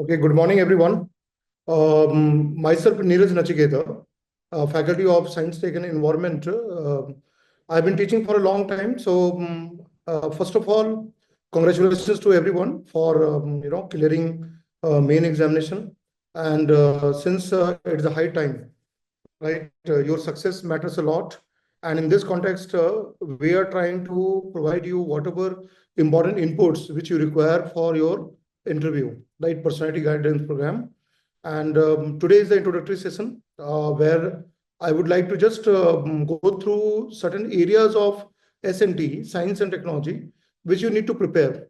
Okay, good morning, everyone. Myself, Neeraj Nachiketa, Faculty of Science, Tech and Environment. I've been teaching for a long time. So, first of all, congratulations to everyone for clearing main examination. And since it's a high time, right? Your success matters a lot. And in this context, we are trying to provide you whatever important inputs which you require for your interview, right? Personality guidance program. And today is the introductory session where I would like to just go through certain areas of S&T, science and technology, which you need to prepare.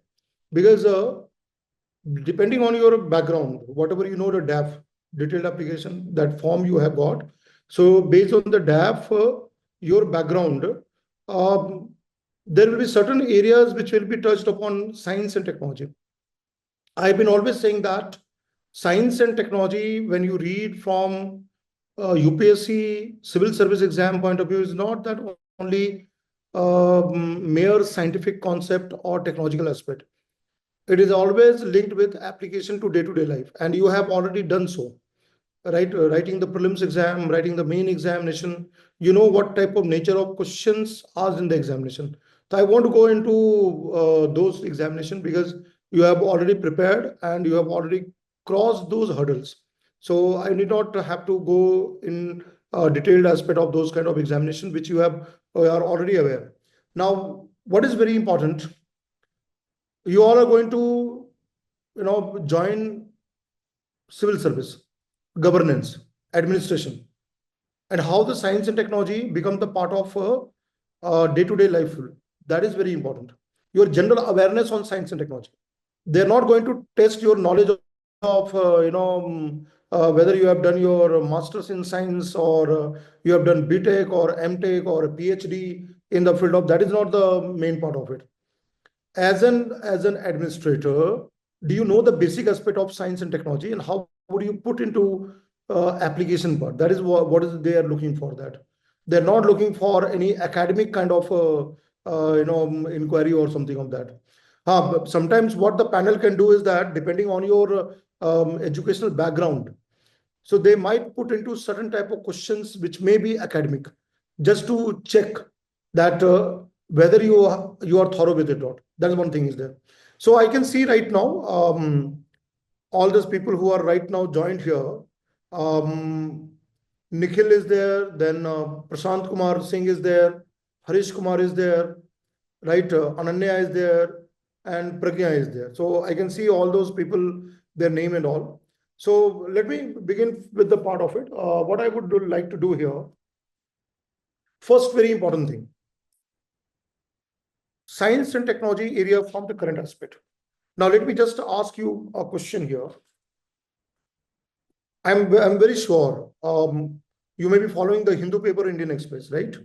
Because depending on your background, whatever you know, the DAF, detailed application, that form you have got. So based on the DAF, your background, um, there will be certain areas which will be touched upon science and technology. I've been always saying that science and technology, when you read from UPSC civil service exam point of view, is not that only mere scientific concept or technological aspect. It is always linked with application to day-to-day life, and you have already done so, right? Writing the prelims exam, writing the main examination, you know what type of nature of questions asked in the examination. So I want to go into those examination because you have already prepared and you have already crossed those hurdles. So I need not have to go in detailed aspect of those kind of examination which you have are already aware. Now, what is very important, you all are going to join civil service, governance, administration, and how the science and technology become the part of day-to-day life. That is very important. Your general awareness on science and technology. They're not going to test your knowledge of whether you have done your masters in science or you have done BTech or MTech or a PhD in the field of that. Is not the main part of it. As an administrator, do you know the basic aspect of science and technology, and how would you put into application part? That is what is they are looking for. That they're not looking for any academic kind of inquiry or something of that. But sometimes what the panel can do is that, depending on your educational background, so they might put into certain type of questions which may be academic, just to check that whether you are thorough with it or not. That's one thing is there. So I can see right now all those people who are right now joined here. Nikhil is there, then Prashant Kumar Singh is there, Harish Kumar is there, right? Ananya is there, and Pragya is there. So I can see all those people, their name and all. So let me begin with the part of it. What I would like to do here, first very important thing, science and technology area from the current aspect. Now let me just ask you a question here. I'm very sure you may be following the Hindu paper Indian Express, right?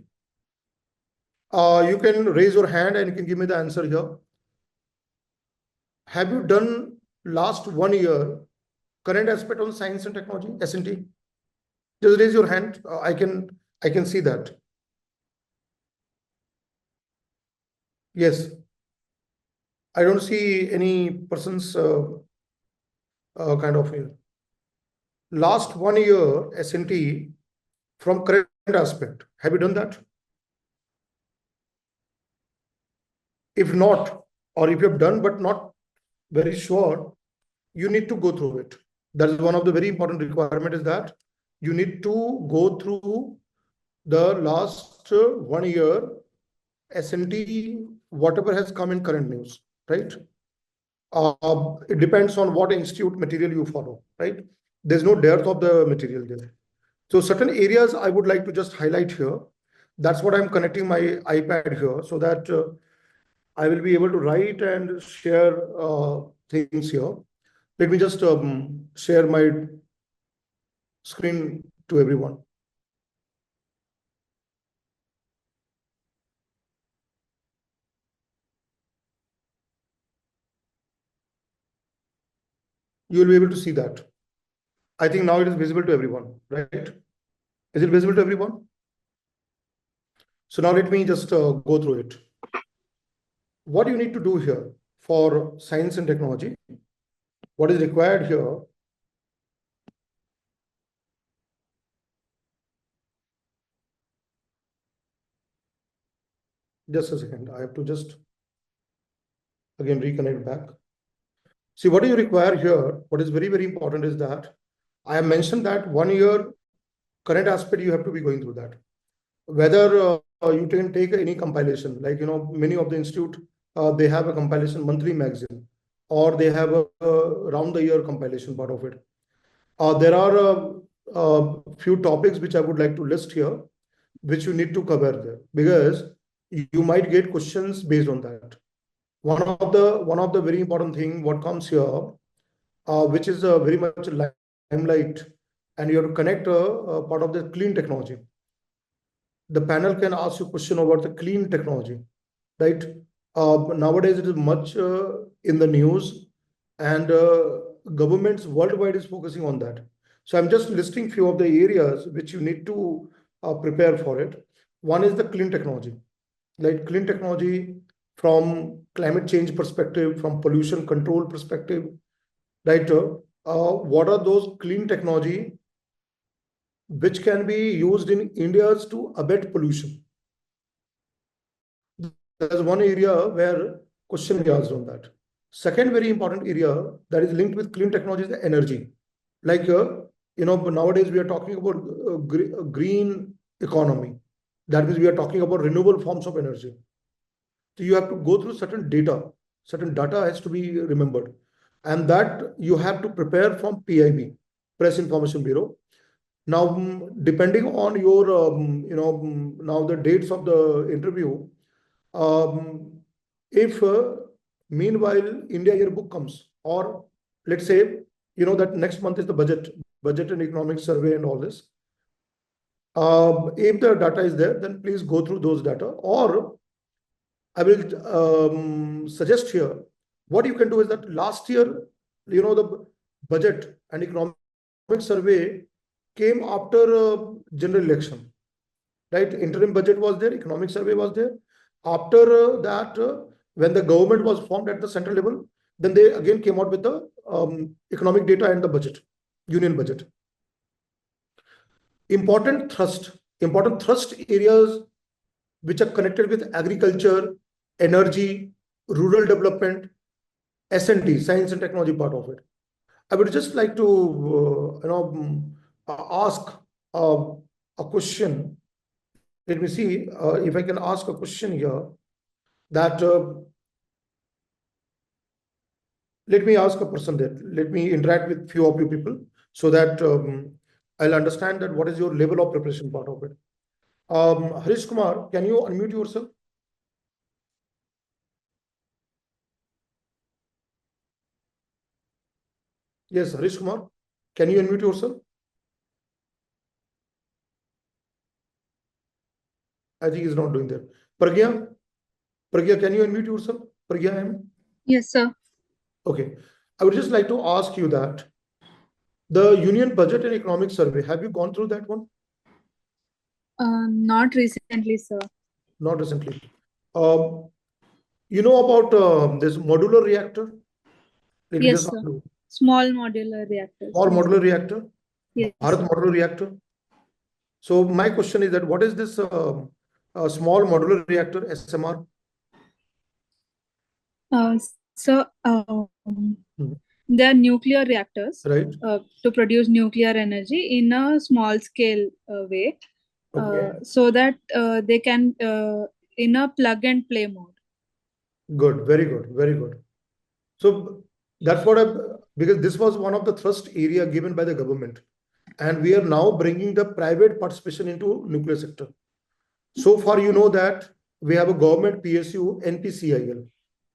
You can raise your hand and you can give me the answer here. Have you done last 1 year current aspect on science and technology, S&T? Just raise your hand. I can see that. Yes. I don't see any persons kind of here. Last 1 year S&T from current aspect. Have you done that? If not, or if you have done but not very sure, you need to go through it. That is one of the very important requirement, is that you need to go through the last 1 year S&T, whatever has come in current news, right? It depends on what institute material you follow, right? There's no dearth of the material there. So certain areas I would like to just highlight here. That's what I'm connecting my iPad here, so that I will be able to write and share things here. Let me just share my screen to everyone. You will be able to see that. I think now it is visible to everyone, right? Is it visible to everyone? So now let me just go through it. What you need to do here for science and technology, what is required here, just a second, I have to just again reconnect back. See, what do you require here? What is very, very important is that I have mentioned that 1 year current aspect, you have to be going through that. Whether you can take any compilation, like, many of the institute, they have a compilation monthly magazine, or they have a round the year compilation part of it. There are a few topics which I would like to list here, which you need to cover there, because you might get questions based on that. One of the very important thing what comes here, which is very much limelight, and you have to connect a part of the clean technology. The panel can ask you question about the clean technology, right? Nowadays it is much in the news, and governments worldwide is focusing on that. So I'm just listing few of the areas which you need to prepare for it. One is the clean technology, like clean technology from climate change perspective, from pollution control perspective, right? What are those clean technology which can be used in India's to abate pollution? There's one area where question be asked on that. Second very important area that is linked with clean technology is the energy. Like, nowadays we are talking about green economy. That means we are talking about renewable forms of energy. So you have to go through certain data has to be remembered. And that you have to prepare from PIB, Press Information Bureau. Now, depending on your, now the dates of the interview, if meanwhile India yearbook comes, or let's say, that next month is the budget and economic survey and all this. If the data is there, then please go through those data, or I will suggest here, what you can do is that last year, the budget and economic survey came after general election, right? Interim budget was there, economic survey was there. After that, when the government was formed at the central level, then they again came out with the economic data and the budget, union budget. Important thrust areas which are connected with agriculture, energy, rural development, S&T, science and technology part of it. I would just like to, ask a question. Let me see if I can ask a question here. That let me ask a person there. Let me interact with few of you people so that I'll understand that what is your level of preparation part of it. Harish Kumar, can you unmute yourself? Yes, Harish Kumar, can you unmute yourself? I think he's not doing that. Pragya, can you unmute yourself? Pragya, Yes, sir. Okay. I would just like to ask you that the Union Budget and Economic Survey, have you gone through that one? Not recently, sir. Not recently. You know about this modular reactor? Yes, sir. Small modular reactors. Small modular reactor? Yes. Bharat modular reactor? So my question is that what is this small modular reactor, SMR? So they are nuclear reactors, right? To produce nuclear energy in a small scale way, so that they can in a plug and play mode. Good, very good, very good. So that's what because this was one of the thrust area given by the government, and we are now bringing the private participation into nuclear sector. So far, you know that we have a government PSU, NPCIL,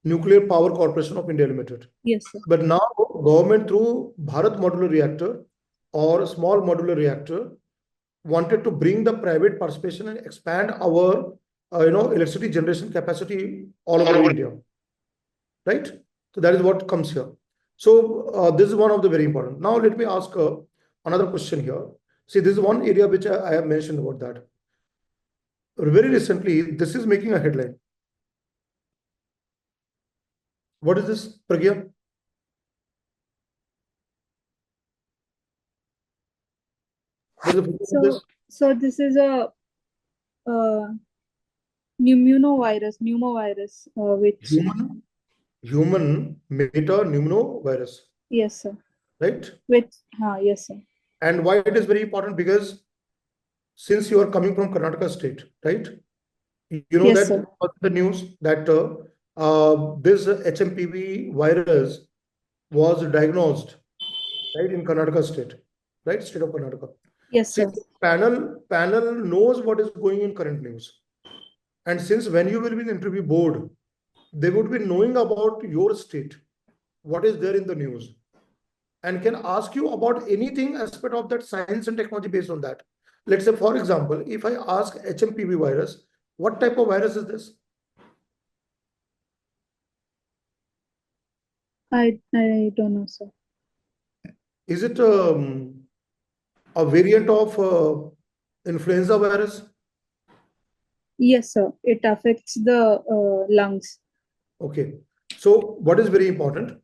Nuclear Power Corporation of India Limited. Yes, sir. But now government through Bharat modular reactor or small modular reactor wanted to bring the private participation and expand our electricity generation capacity all over India, right? So that is what comes here. So this is one of the very important. Now let me ask another question here. See, this is one area which I have mentioned about that. Very recently, this is making a headline. What is this, Pragya? What is the full form of this? So this is a pneumovirus, which Human metapneumovirus, yes, sir. right? Yes, sir. And why it is very important? Because since you are coming from Karnataka state, right? You know Yes, that sir. the news that this HMPV virus was diagnosed, right, in Karnataka state, right? State of Karnataka. Yes, See, sir. panel knows what is going in current news. And since when you will be in the interview board, they would be knowing about your state, what is there in the news, and can ask you about anything aspect of that science and technology based on that. Let's say, for example, if I ask HMPV virus, what type of virus is this? I don't know, sir. Is it a variant of influenza virus? Yes, sir. It affects the lungs. Okay. So what is very important?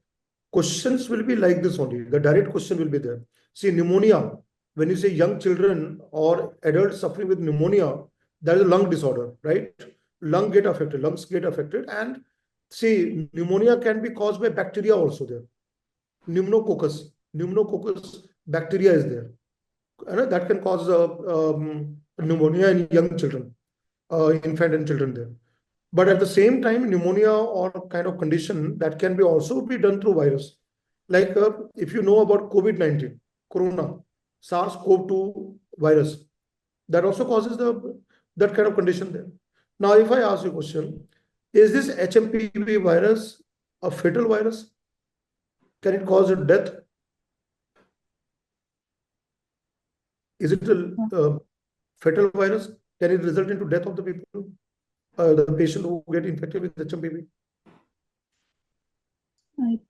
Questions will be like this only. The direct question will be there. See, pneumonia, when you say young children or adults suffering with pneumonia, that is a lung disorder, right? Lungs get affected. And see, pneumonia can be caused by bacteria also there. Pneumococcus bacteria is there. And that can cause pneumonia in young children, infant and children there. But at the same time, pneumonia or kind of condition that can be also be done through virus. Like if you know about COVID-19, Corona, SARS-CoV-2 virus, that also causes that kind of condition there. Now, if I ask you a question, is this HMPV virus a fatal virus? Can it cause a death? Is it a fatal virus? Can it result into death of the people, the patient who get infected with HMPV?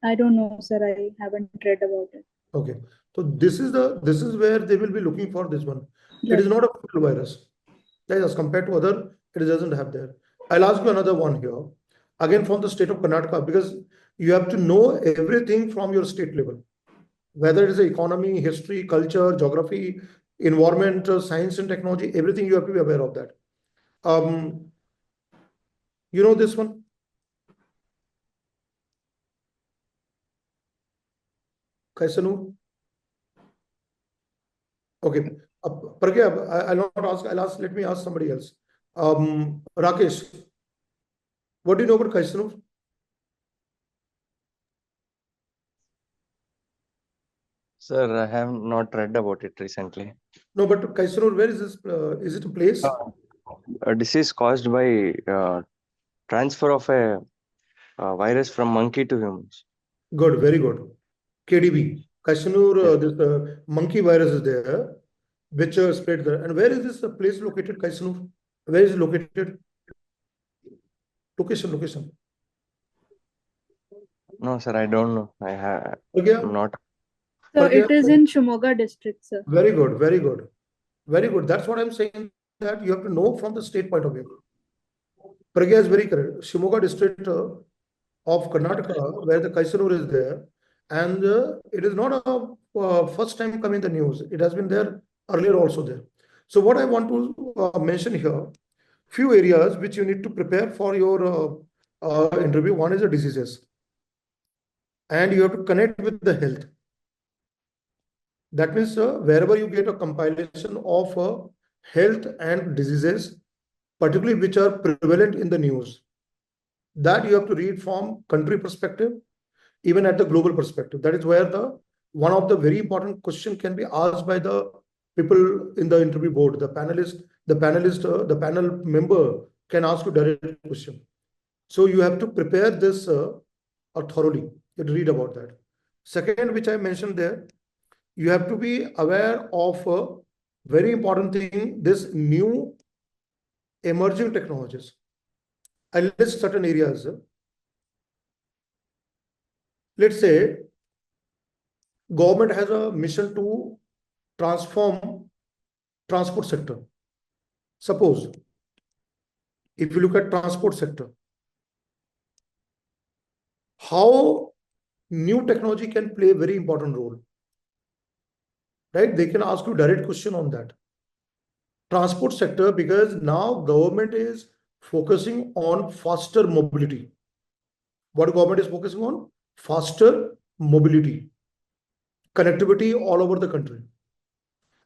I don't know, sir. I haven't read about it. Okay, so this is where they will be looking for this one. It Yes. is not a fatal virus. That is, as compared to other, it doesn't have there. I'll ask you another one here, again from the state of Karnataka, because you have to know everything from your state level, whether it is economy, history, culture, geography, environment, science and technology, everything you have to be aware of that. You know this one? Kaisanu? Okay. Pragya, I'll not ask, let me ask somebody else. Rakesh, what do you know about Kaisanu? Sir, I have not read about it recently. No, but Kaisanu, where is this? Is it a place? A disease caused by transfer of a virus from monkey to humans. Good, very good. KDB. Kaisanu, this monkey virus is there, which spread there. And where is this place located, Kaisanu? Where is it located? Location. No, sir, I don't know. I have not. So it is in Shimoga district, sir. Very good, very good. Very good. That's what I'm saying, that you have to know from the state point of view. Pragya is very correct. Shimoga district of Karnataka, where the Kaisanur is there. And it is not a first time coming in the news. It has been there earlier also there. So what I want to mention here, few areas which you need to prepare for your interview. One is the diseases. And you have to connect with the health. That means wherever you get a compilation of health and diseases, particularly which are prevalent in the news, that you have to read from country perspective, even at the global perspective. That is where one of the very important question can be asked by the people in the interview board. The panel member can ask you direct question. So you have to prepare this thoroughly. You have to read about that. Second, which I mentioned there, you have to be aware of a very important thing, this new emerging technologies. I'll list certain areas. Let's say government has a mission to transform transport sector. Suppose if you look at transport sector, how new technology can play a very important role. right? They can ask you direct question on that. Transport sector, because now government is focusing on faster mobility. What government is focusing on? Faster mobility, connectivity all over the country.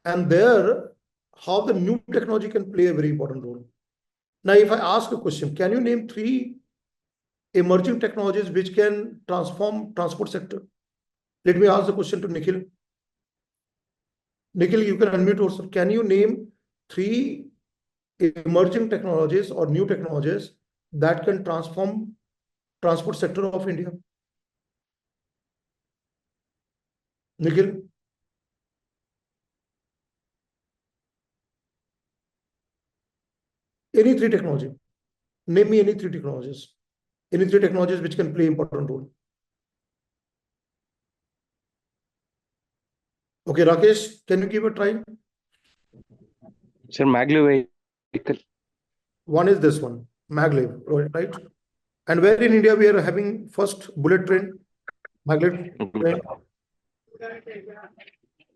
And there, how the new technology can play a very important role. Now, if I ask a question, can you name 3 emerging technologies which can transform transport sector? Let me ask the question to Nikhil. Nikhil, you can unmute yourself. Can you name 3 emerging technologies or new technologies that can transform transport sector of India? Nikhil? Any 3 technology. Name me any 3 technologies. Any 3 technologies which can play important role. Okay, Rakesh, can you give a try? Sir, maglev vehicle. One is this one, maglev, right? And where in India we are having first bullet train, maglev train?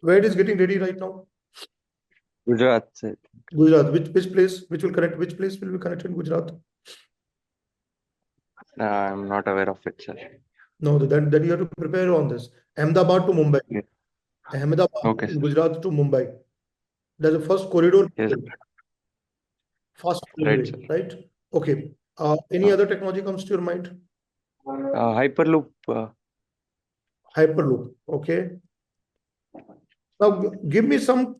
Where it is getting ready right now? Gujarat, sir. Gujarat. Which place? Which will connect? Which place will be connected in Gujarat? I'm not aware of it, sir. No, that you have to prepare on this. Ahmedabad to Mumbai. Yeah. Ahmedabad Okay, in sir. Gujarat to Mumbai. That's the first corridor. Yes, Fast right, railway, sir. right? Okay. Any other technology comes to your mind? Hyperloop. Hyperloop. Okay. Now give me some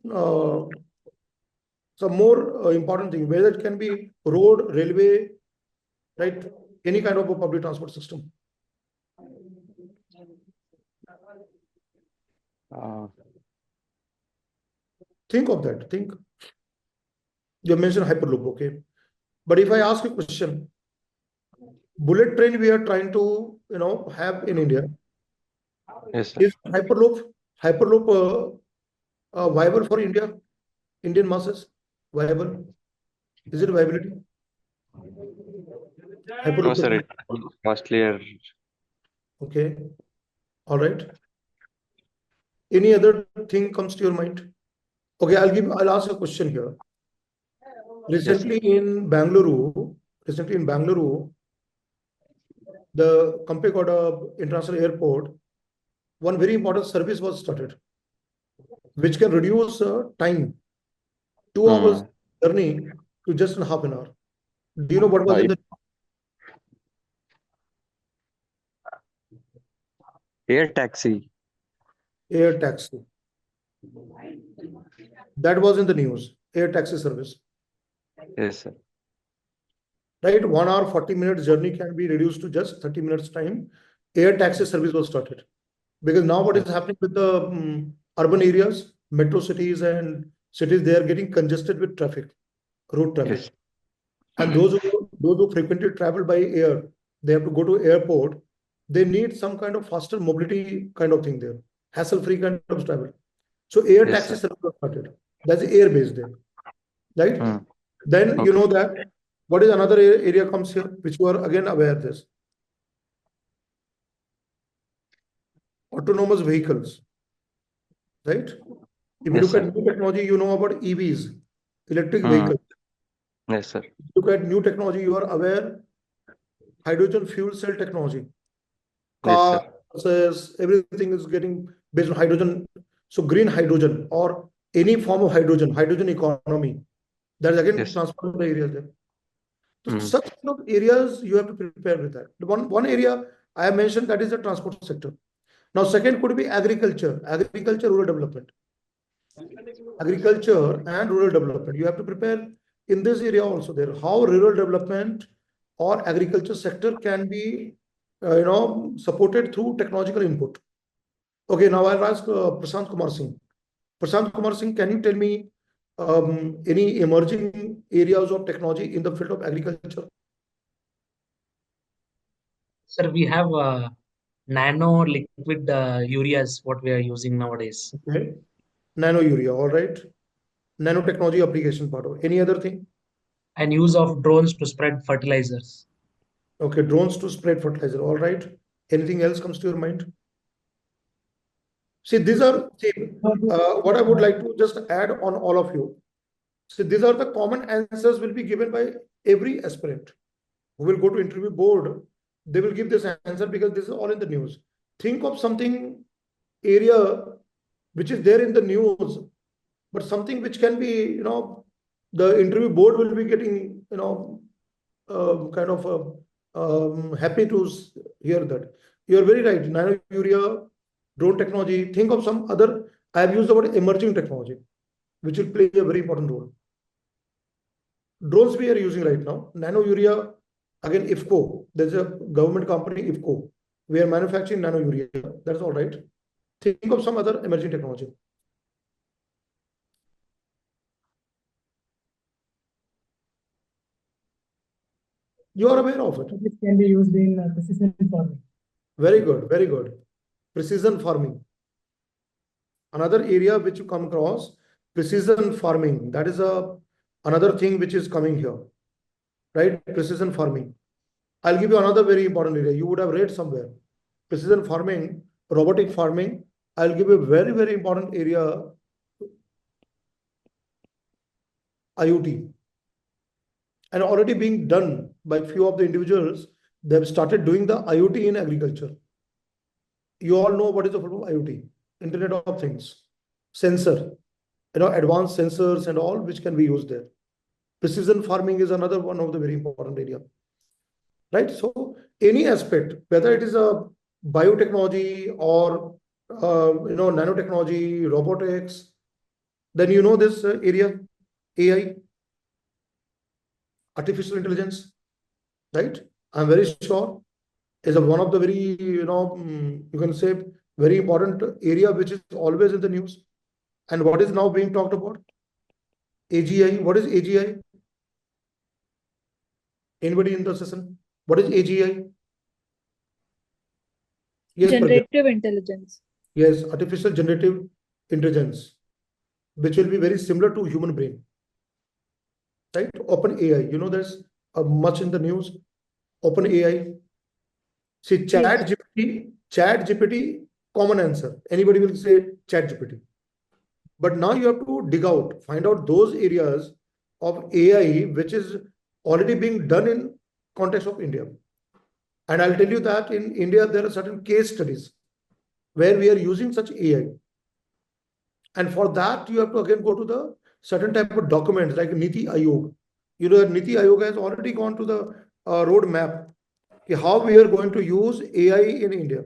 more important thing, whether it can be road, railway, right? Any kind of a public transport system. Think of that. Think. You mentioned Hyperloop, okay? But if I ask you a question, bullet train we are trying to have in India. Yes, sir. Is Hyperloop viable for Indian masses? Viable? Is it viability? No, Hyperloop. sir. It's costlier. Okay. All right. Any other thing comes to your mind? Okay, I'll ask a question here. Recently in Bangalore, the company got a international airport. One very important service was started, which can reduce time, 2 hours journey to just in half an hour. Do you know what was in the Air taxi. air taxi? That was in the news. Air taxi service. Yes, sir. Right, 1 hour 40 minutes journey can be reduced to just 30 minutes time. Air taxi service was started. Because now what is happening with the urban areas, metro cities and cities, they are getting congested with traffic, road traffic. Yes. And those who frequently travel by air, they have to go to airport. They need some kind of faster mobility kind of thing there, hassle-free kind of travel. So air Yes, taxi sir. service was started. That's air based there, right? Then you Okay. know that what is another area comes here, which you are again aware of this. Autonomous vehicles, right? If you Yes, look sir. at new technology, you know about EVs, electric vehicles. Yes, sir. Look at new technology, you are aware, hydrogen fuel cell technology. Yes, sir. Cars, buses, everything is getting based on hydrogen. So green hydrogen or any form of hydrogen economy. That is again Yes. transform the areas there. So such kind of areas you have to prepare with that. One area I have mentioned, that is the transport sector. Now, second could be agriculture, rural development. Agriculture and rural development. You have to prepare in this area also there. How rural development or agriculture sector can be, supported through technological input. Okay, now I'll ask Prashant Kumar Singh. Prashant Kumar Singh, can you tell me any emerging areas of technology in the field of agriculture? Sir, we have nano liquid ureas, what we are using nowadays. Okay. Nano urea, all right. Nanotechnology application part of any other thing? And use of drones to spread fertilizers. Okay, drones to spread fertilizer, all right. Anything else comes to your mind? See, these are, what I would like to just add on all of you. So these are the common answers will be given by every aspirant who will go to interview board. They will give this answer because this is all in the news. Think of something area which is there in the news, but something which can be, the interview board will be getting, kind of happy to hear that. You are very right. Nano urea, drone technology. Think of some other. I have used the word emerging technology, which will play a very important role. Drones we are using right now. Nano urea, again, IFCO. There's a government company, IFCO. We are manufacturing nano urea. That's all right. Think of some other emerging technology. You are aware of it. This can be used in precision farming. Very good, very good. Precision farming. Another area which you come across, precision farming. That is another thing which is coming here, right? Precision farming. I'll give you another very important area. You would have read somewhere. Precision farming, robotic farming. I'll give you a very, very important area. IoT. And already being done by few of the individuals. They've started doing the IoT in agriculture. You all know what is the full of IoT, Internet of Things, sensor, advanced sensors and all which can be used there. Precision farming is another one of the very important area, right? So any aspect, whether it is a biotechnology or nanotechnology, robotics, then you know this area, AI, artificial intelligence, right? I'm very sure is one of the very, you can say very important area which is always in the news. And what is now being talked about? AGI. What is AGI? Anybody in the session? What is AGI? Yes, generative intelligence. Yes, artificial generative intelligence, which will be very similar to human brain, right? Open AI. There's much in the news. Open AI. See, Chat GPT, common answer. Anybody will say Chat GPT. But now you have to dig out, find out those areas of AI which is already being done in context of India. And I'll tell you that in India, there are certain case studies where we are using such AI. And for that, you have to again go to the certain type of documents like Niti Aayog. Niti Aayog has already gone to the roadmap how we are going to use AI in India.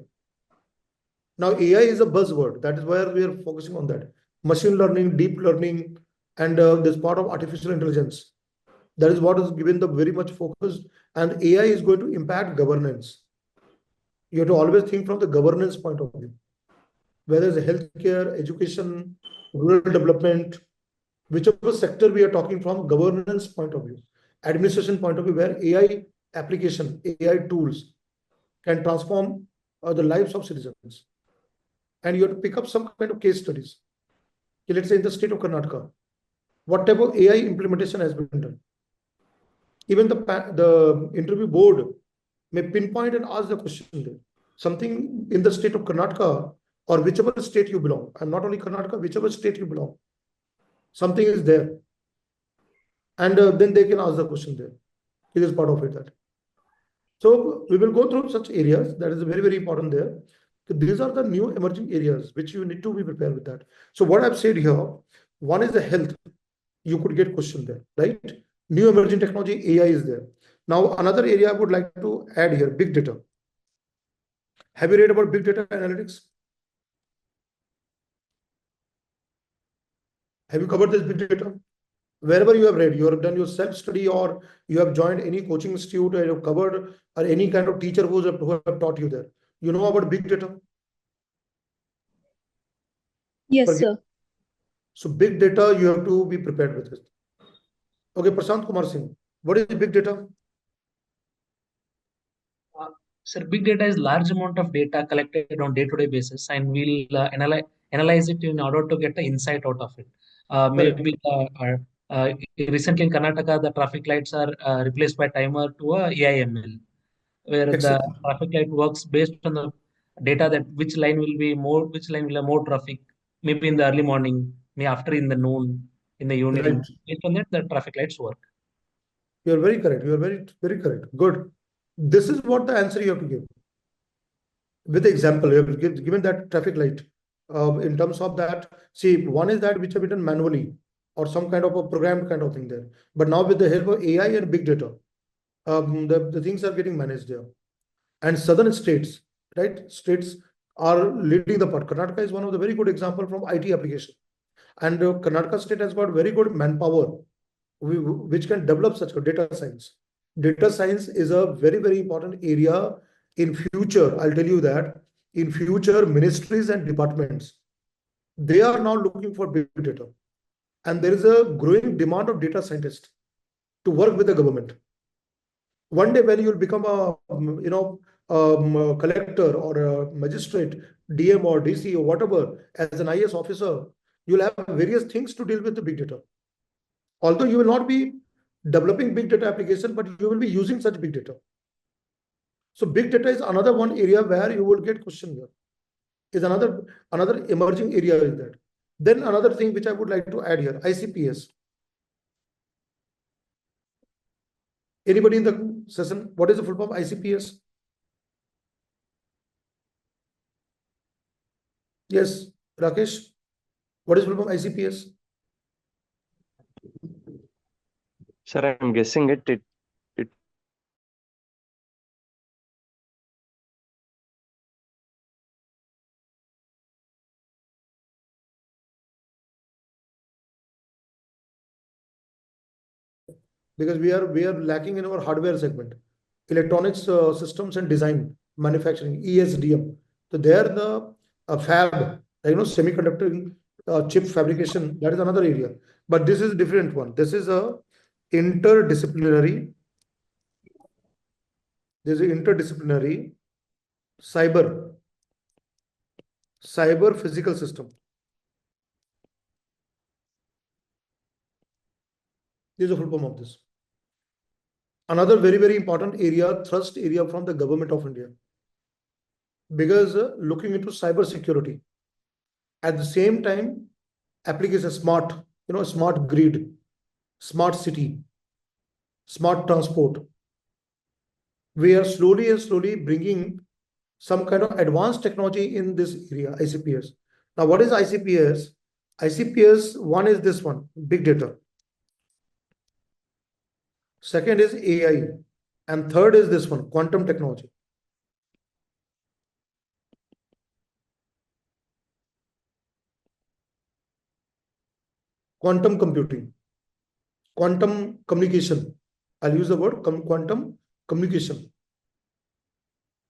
Now, AI is a buzzword. That is where we are focusing on that. Machine learning, deep learning, and this part of artificial intelligence. That is what is given the very much focus. And AI is going to impact governance. You have to always think from the governance point of view. Whether it's healthcare, education, rural development, whichever sector we are talking from, governance point of view, administration point of view, where AI application, AI tools can transform the lives of citizens. And you have to pick up some kind of case studies. Let's say in the state of Karnataka, what type of AI implementation has been done. Even the interview board may pinpoint and ask the question there. Something in the state of Karnataka or whichever state you belong, and not only Karnataka, whichever state you belong, something is there. And then they can ask the question there. It is part of it. So we will go through such areas. That is very, very important there. So these are the new emerging areas which you need to be prepared with that. So what I've said here, one is the health. You could get question there, right? New emerging technology, AI is there. Now, another area I would like to add here, big data. Have you read about big data analytics? Have you covered this big data? Wherever you have read, you have done your self-study or you have joined any coaching institute or you have covered or any kind of teacher who have taught you there. You know about big data? Yes, sir. So big data, you have to be prepared with it. Okay, Prashant Kumar Singh, what is big data? Sir, big data is large amount of data collected on day-to-day basis, and we'll analyze it in order to get the insight out of it. Maybe recently in Karnataka, the traffic lights are replaced by timer to a AIML, where the traffic light works based on the data that which line will have more traffic, maybe in the early morning, maybe after in the noon, in the evening. Right. Based on that, the traffic lights work. You are very correct. You are very correct. Good. This is what the answer you have to give. With the example, you have given that traffic light. In terms of that, see, one is that which have been done manually or some kind of a programmed kind of thing there. But now with the help of AI and big data, the things are getting managed there. And southern states, right? States are leading the part. Karnataka is one of the very good example from IT application. And Karnataka state has got very good manpower, which can develop such data science. Data science is a very important area in future. I'll tell you that in future ministries and departments, they are now looking for big data. And there is a growing demand of data scientists to work with the government. One day when you'll become a, collector or a magistrate, DM or DC or whatever, as an IS officer, you'll have various things to deal with the big data. Although you will not be developing big data application, but you will be using such big data. So big data is another one area where you will get question here. Is another emerging area is that. Then another thing which I would like to add here, ICPS. Anybody in the session, what is the full form of ICPS? Yes, Rakesh, what is full form of ICPS? Sir, I'm guessing it because we are lacking in our hardware segment, electronics systems and design, manufacturing, ESDM. So there the fab, semiconductor chip fabrication, that is another area. But this is a different one. This is a interdisciplinary. There's an interdisciplinary cyber physical system. This is a full form of this. Another very important area, thrust area from the government of India. Because looking into cyber security, at the same time, application smart, smart grid, smart city, smart transport. We are slowly bringing some kind of advanced technology in this area, ICPS. Now, what is ICPS? ICPS, one is this one, big data. Second is AI. And third is this one, quantum technology. Quantum computing, quantum communication. I'll use the word quantum communication.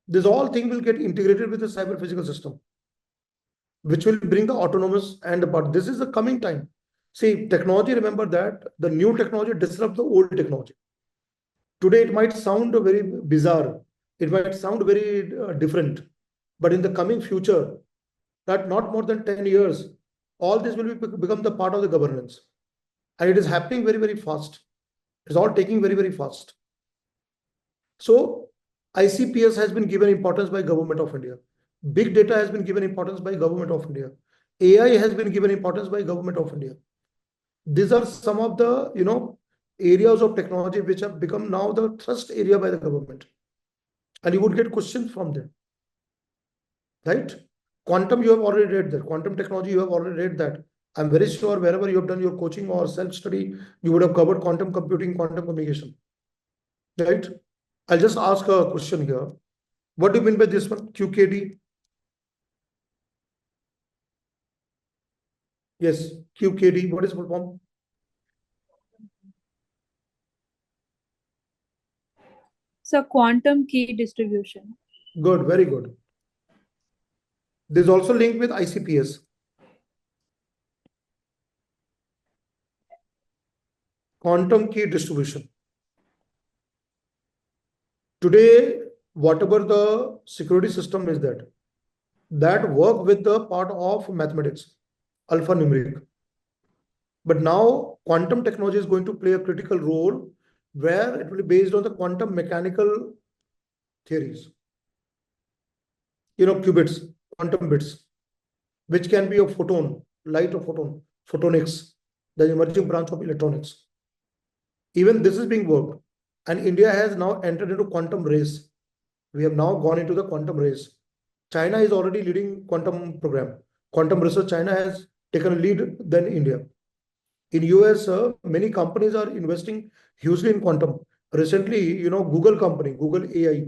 This all thing will get integrated with the cyber physical system, which will bring the autonomous but this is the coming time. See, technology, remember that the new technology disrupts the old technology. Today, it might sound very bizarre. It might sound very different. But in the coming future, that not more than 10 years, all this will become the part of the governance. And it is happening very fast. It's all taking very fast. So ICPS has been given importance by Government of India. Big data has been given importance by Government of India. AI has been given importance by Government of India. These are some of the, areas of technology which have become now the thrust area by the government. And you would get questions from them. Right? Quantum, you have already read that. Quantum technology, you have already read that. I'm very sure wherever you have done your coaching or self-study, you would have covered quantum computing, quantum communication. Right? I'll just ask a question here. What do you mean by this one? QKD? Yes, QKD. What is full form? So quantum key distribution. Good, very good. This is also linked with ICPS. Quantum key distribution. Today, whatever the security system is that work with the part of mathematics, alphanumeric. But now quantum technology is going to play a critical role where it will be based on the quantum mechanical theories. qubits, quantum bits, which can be a photon, light or photon, photonics, the emerging branch of electronics. Even this is being worked. And India has now entered into quantum race. We have now gone into the quantum race. China is already leading quantum program. Quantum research, China has taken a lead than India. In US, many companies are investing hugely in quantum. Recently, Google company, Google AI,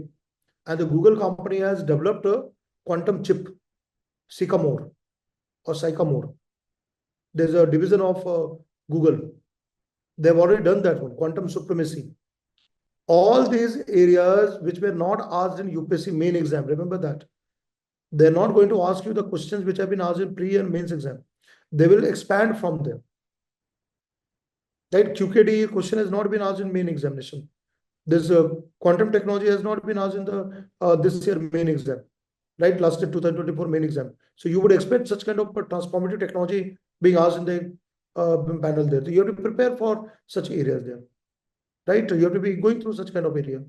and the Google company has developed a quantum chip, Sycamore or Sycamore. There's a division of Google. They've already done that one, quantum supremacy. All these areas which were not asked in UPSC main exam, remember that. They're not going to ask you the questions which have been asked in pre and mains exam. They will expand from there. Right? QKD question has not been asked in main examination. This quantum technology has not been asked in the this year main exam, right? Last year 2024 main exam. So you would expect such kind of transformative technology being asked in the panel there. So you have to prepare for such areas there, right? You have to be going through such kind of area.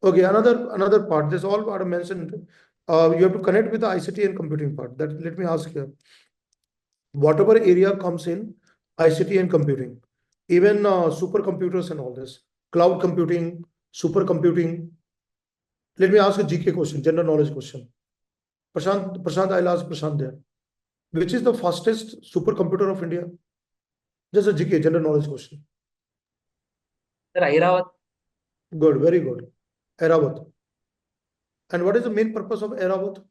Okay, another part. This all what I mentioned. You have to connect with the ICT and computing part. That let me ask here. Whatever area comes in ICT and computing, even supercomputers and all this, cloud computing, supercomputing. Let me ask a GK question, general knowledge question. Prashant, I'll ask Prashant there. Which is the fastest supercomputer of India? Just a GK, general knowledge question. Sir, Airavat. Good, very good. Airavat. And what is the main purpose of Airavat?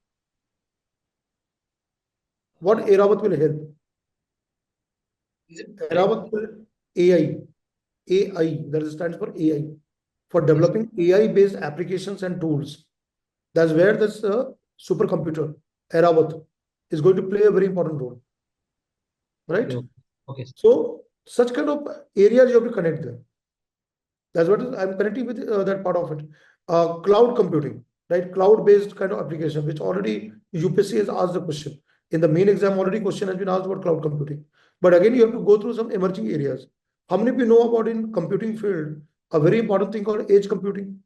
What Airavat will help? Airavat will AI, that stands for AI, for developing AI-based applications and tools. That's where this supercomputer, Airavat, is going to play a very important role. Right? Okay. So, such kind of areas you have to connect them. That's what I'm connecting with that part of it. Cloud computing, right? Cloud-based kind of application, which already UPSC has asked the question. In the main exam, already question has been asked about cloud computing. But again, you have to go through some emerging areas. How many of you know about in computing field, a very important thing called edge computing?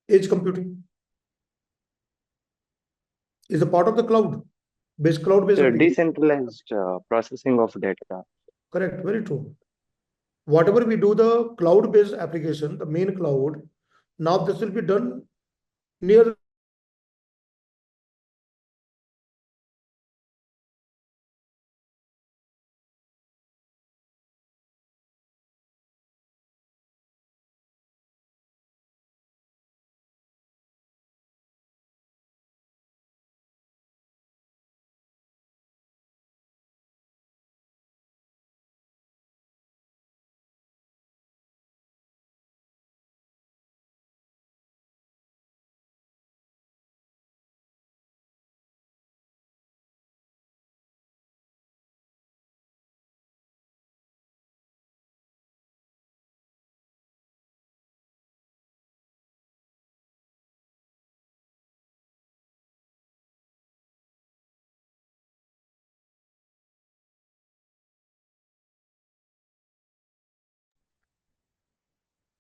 Edge computing is a part of the cloud-based application. Decentralized processing of data. Correct, very true. Whatever we do the cloud-based application, the main cloud, now this will be done near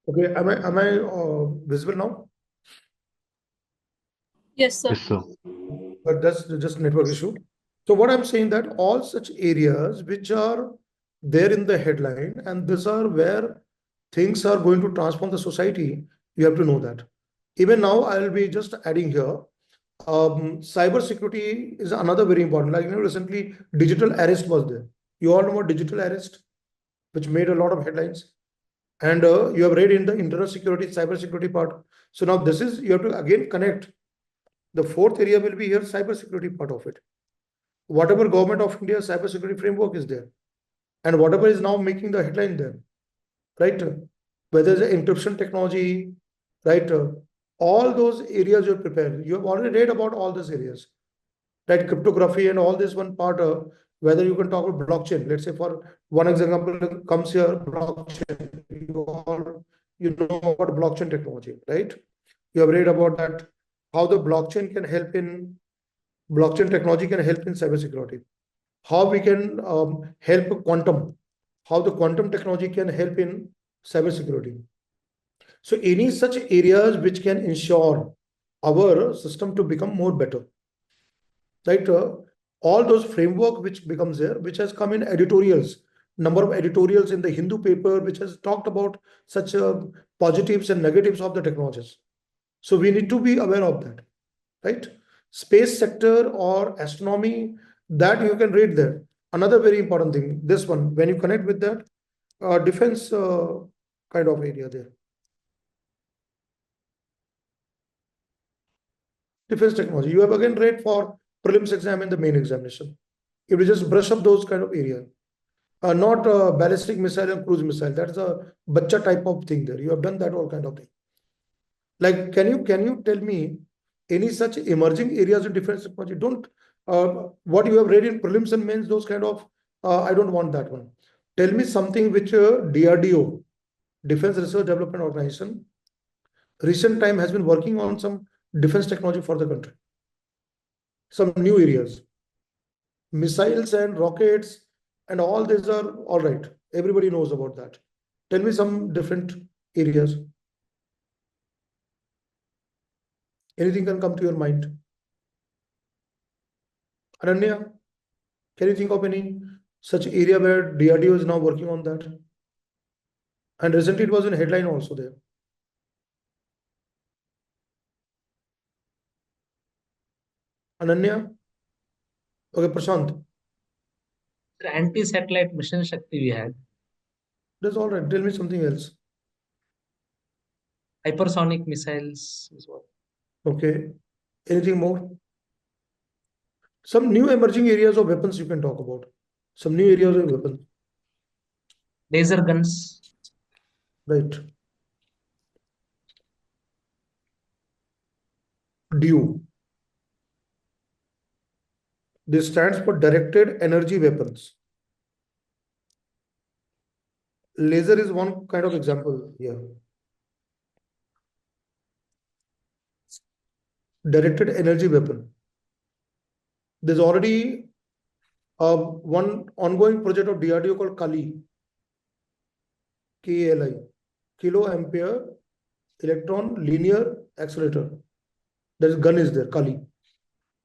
Okay, am I visible now? Yes, sir. Yes, sir. But that's just network issue. So what I'm saying that all such areas which are there in the headline, and these are where things are going to transform the society, you have to know that. Even now, I'll be just adding here. Cyber security is another very important. Like recently, digital arrest was there. You all know about digital arrest, which made a lot of headlines. And you have read in the internal security, cyber security part. So now this is, you have to again connect. The fourth area will be here, cyber security part of it. Whatever government of India cyber security framework is there, and whatever is now making the headline there, right? Whether it's encryption technology, right? All those areas you're prepared. You have already read about all those areas, right? Cryptography and all this one part, whether you can talk about blockchain. Let's say for one example comes here, blockchain. You know about blockchain technology, right? You have read about that, how the blockchain technology can help in cybersecurity. How we can help quantum, how the quantum technology can help in cybersecurity. So any such areas which can ensure our system to become more better, right? All those framework which becomes there, which has come in editorials, number of editorials in the Hindu paper, which has talked about such positives and negatives of the technologies. So we need to be aware of that, right? Space sector or astronomy, that you can read there. Another very important thing, this one, when you connect with that, defense kind of area there. Defense technology, you have again read for prelims exam and the main examination. If you just brush up those kind of area, not ballistic missile and cruise missile, that's a bacha type of thing there. You have done that all kind of thing. Like, can you tell me any such emerging areas of defense technology? Don't what you have read in prelims and mains, those kind of I don't want that one. Tell me something which DRDO, Defense Research Development Organization, recent time has been working on some defense technology for the country. Some new areas, missiles and rockets and all these are all right. Everybody knows about that. Tell me some different areas. Anything can come to your mind. Ananya, can you think of any such area where DRDO is now working on that? And recently it was in headline also there. Ananya? Okay, Prashant. The anti-satellite mission Shakti we had. That's all right. Tell me something else. Hypersonic missiles is what. Okay. Anything more? Some new emerging areas of weapons you can talk about. Some new areas of weapons. Laser guns. Right. DU. This stands for Directed Energy Weapons. Laser is one kind of example here. Directed energy weapon. There's already one ongoing project of DRDO called KALI. KALI. Kilo Ampere Electron Linear Accelerator. That gun is there, KALI.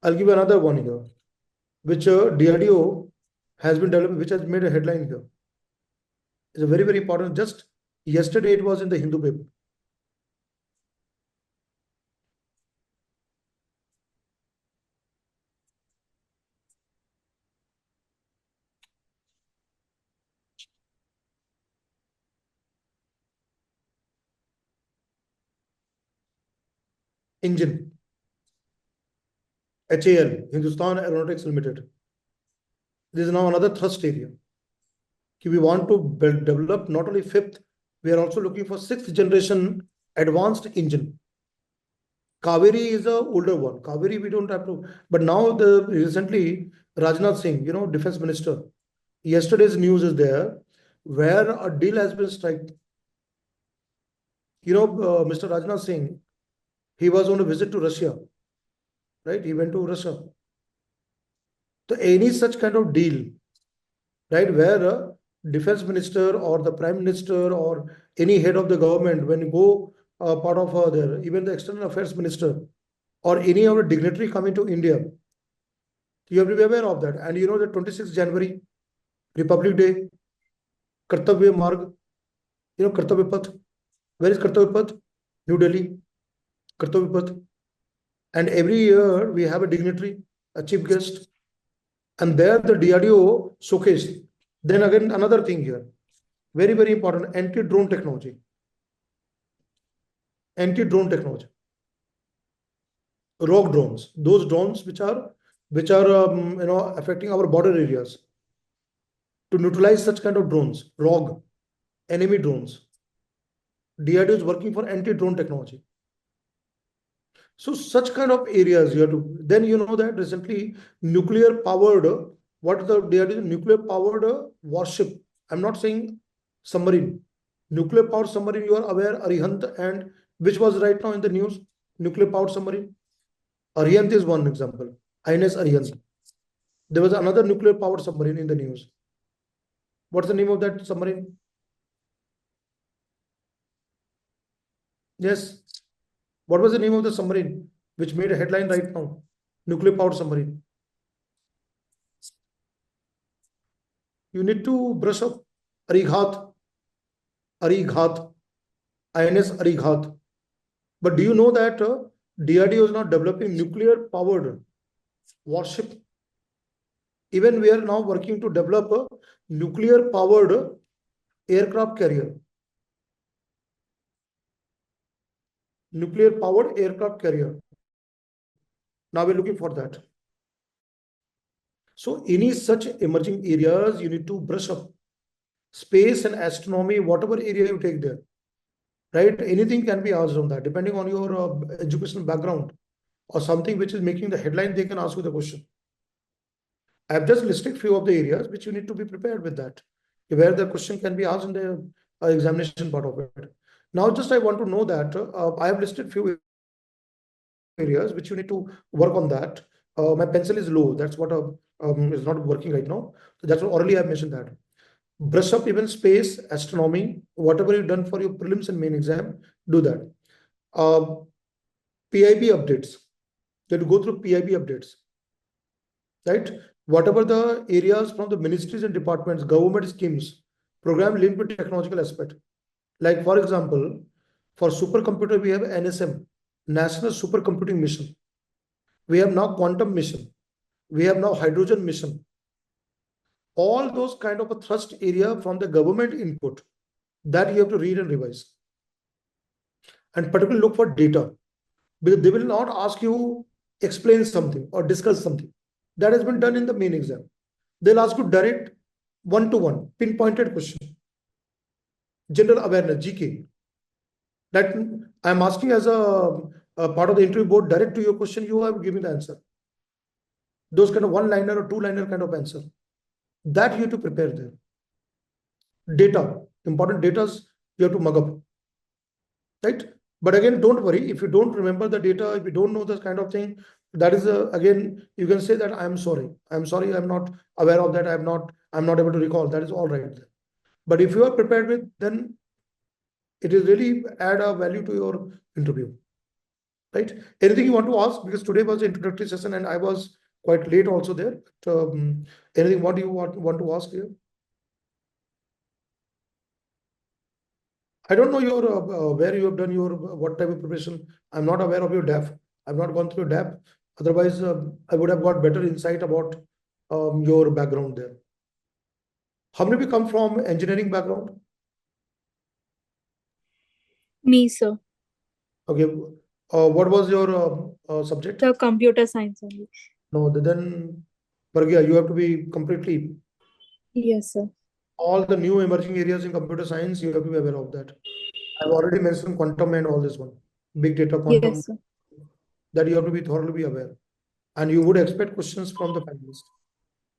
I'll give you another one here, which DRDO has been developed, which has made a headline here. It's a very, very important. Just yesterday it was in the Hindu paper. Engine. HAL, Hindustan Aeronautics Limited. This is now another thrust area. We want to develop not only fifth, we are also looking for sixth generation advanced engine. Kaveri is a older one. Kaveri we don't have to, but now recently Rajnath Singh, defense minister, yesterday's news is there where a deal has been struck. Mr. Rajnath Singh, he was on a visit to Russia, right? He went to Russia. So any such kind of deal, right, where a defense minister or the prime minister or any head of the government, when you go part of even the external affairs minister or any other dignitary coming to India, you have to be aware of that. And the 26th January, Republic Day, Kartavya Marg, Kartavya Path. Where is Kartavya Path? New Delhi, Kartavya Path. And every year we have a dignitary, a chief guest, and there the DRDO showcased. Then again, another thing here, very, very important, anti-drone technology. Anti-drone technology. Rogue drones, those drones which are affecting our border areas. To neutralize such kind of drones, rogue, enemy drones, DRDO is working for anti-drone technology. So such kind of areas you have to, then that recently nuclear powered, what the DRDO, nuclear powered warship. I'm not saying submarine. Nuclear powered submarine, you are aware, Arihant, and which was right now in the news, nuclear powered submarine. Arihant is one example, INS Arihant. There was another nuclear powered submarine in the news. What's the name of that submarine? Yes. What was the name of the submarine which made a headline right now? Nuclear powered submarine. You need to brush up. Arighat, INS Arighat. But do you know that DRDO is now developing nuclear powered warship? Even we are now working to develop a nuclear powered aircraft carrier. Nuclear powered aircraft carrier. Now we're looking for that. So any such emerging areas, you need to brush up. Space and astronomy, whatever area you take there, right? Anything can be asked on that, depending on your educational background or something which is making the headline, they can ask you the question. I have just listed few of the areas which you need to be prepared with that, where the question can be asked in the examination part of it. Now, just I want to know that I have listed few areas which you need to work on that. My pencil is low. That's what is not working right now. So that's what already I have mentioned that. Brush up even space, astronomy, whatever you've done for your prelims and main exam, do that. PIB updates. You have to go through PIB updates, right? Whatever the areas from the ministries and departments, government schemes, program linked with technological aspect. Like for example, for supercomputer, we have NSM, National Supercomputing Mission. We have now quantum mission. We have now hydrogen mission. All those kind of a thrust area from the government input that you have to read and revise. And particularly look for data, because they will not ask you explain something or discuss something. That has been done in the main exam. They'll ask you direct one-to-one pinpointed question. General awareness, GK. That I'm asking as a part of the interview board, direct to your question, you have given the answer. Those kind of one-liner or two-liner kind of answer. That you have to prepare there. Data, important data you have to mug up. Right? But again, don't worry. If you don't remember the data, if you don't know this kind of thing, that is again, you can say that I'm sorry. I'm sorry, I'm not aware of that. I'm not able to recall. That is all right. But if you are prepared with, then it is really add a value to your interview. Right? Anything you want to ask? Because today was the introductory session and I was quite late also there. So, anything what do you want to ask here? I don't know your where you have done your what type of preparation. I'm not aware of your DAF. I've not gone through DAF. Otherwise, I would have got better insight about your background there. How many of you come from engineering background? Me, sir. Okay. What was your subject? The computer science only. No, then Pragya, you have to be completely Yes, sir. all the new emerging areas in computer science. You have to be aware of that. I've already mentioned quantum and all this one, big data, quantum. Yes, sir. That you have to be thoroughly aware. And you would expect questions from the panelists.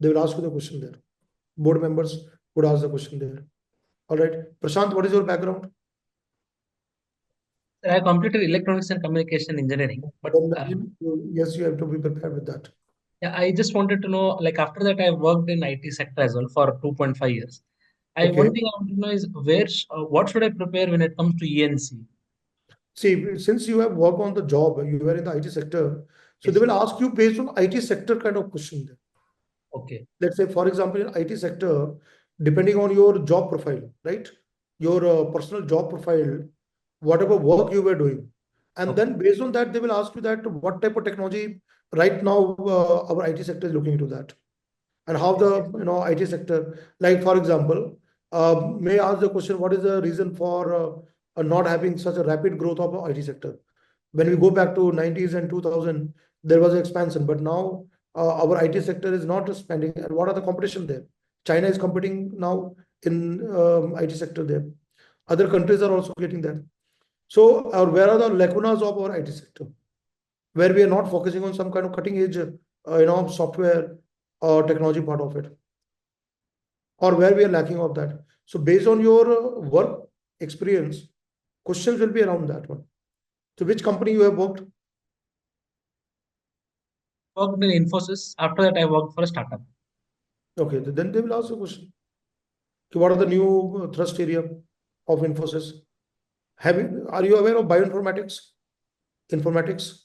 They will ask you the question there. Board members would ask the question there. All right. Prashant, what is your background? Sir, I completed electronics and communication engineering, but Yes, you have to be prepared with that. yeah, I just wanted to know, like after that, I worked in IT sector as well for 2.5 years. One thing I want to know is what should I prepare when it comes to ENC? See, since you have worked on the job, you were in the IT sector, so Yes. they will ask you based on IT sector kind of question there. Okay. Let's say, for example, in IT sector, depending on your job profile, right? Your personal job profile, whatever work you were doing. And Okay. then based on that, they will ask you that what type of technology right now our IT sector is looking into that. And how the IT sector, like for example, may ask the question, what is the reason for not having such a rapid growth of the IT sector? When we go back to 90s and 2000, there was an expansion, but now our IT sector is not expanding. And what are the competition there? China is competing now in IT sector there. Other countries are also getting there. So where are the lacunas of our IT sector? Where we are not focusing on some kind of cutting edge, software or technology part of it, or where we are lacking of that. So based on your work experience, questions will be around that one. So which company you have worked? Worked in Infosys. After that, I worked for a startup. Okay, then they will ask a question. Okay, what are the new thrust area of Infosys? Are you aware of bioinformatics? Informatics?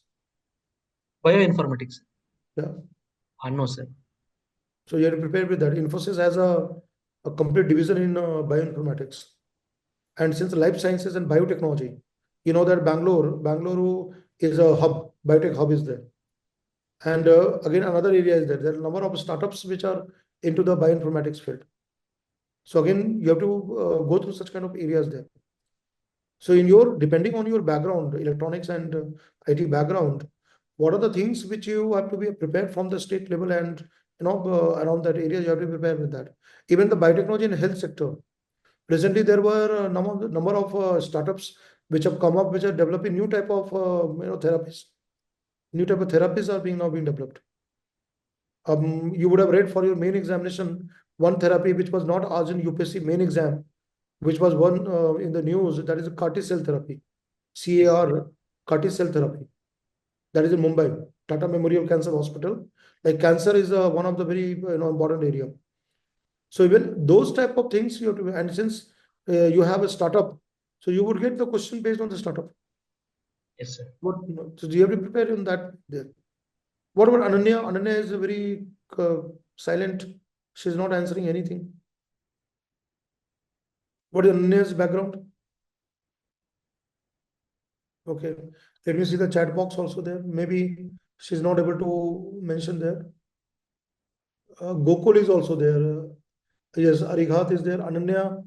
Bioinformatics. Yeah. No, sir. So you have to prepare with that. Infosys has a complete division in bioinformatics. And since life sciences and biotechnology, you know that Bangalore is a hub, biotech hub is there. And again, another area is there are a number of startups which are into the bioinformatics field. So again, you have to go through such kind of areas there. So depending on your background, electronics and IT background, what are the things which you have to be prepared from the state level and around that area you have to prepare with that. Even the biotechnology and health sector. Recently, there were a number of startups which have come up, which are developing new type of therapies. New type of therapies are now being developed. You would have read for your main examination one therapy which was not asked in UPSC main exam, which was one in the news. That is a CAR T cell therapy, CAR CAR T cell therapy. That is in Mumbai, Tata Memorial Cancer Hospital. Like cancer is one of the very important area. So even those type of things you have to, and since you have a startup, so you would get the question based on the startup. Yes, sir. So you have to prepare in that there. What about Ananya? Ananya is very silent. She's not answering anything. What is Ananya's background? Okay, let me see the chat box also there. Maybe she's not able to mention there. Gokul is also there. Yes, Arighat is there. Ananya,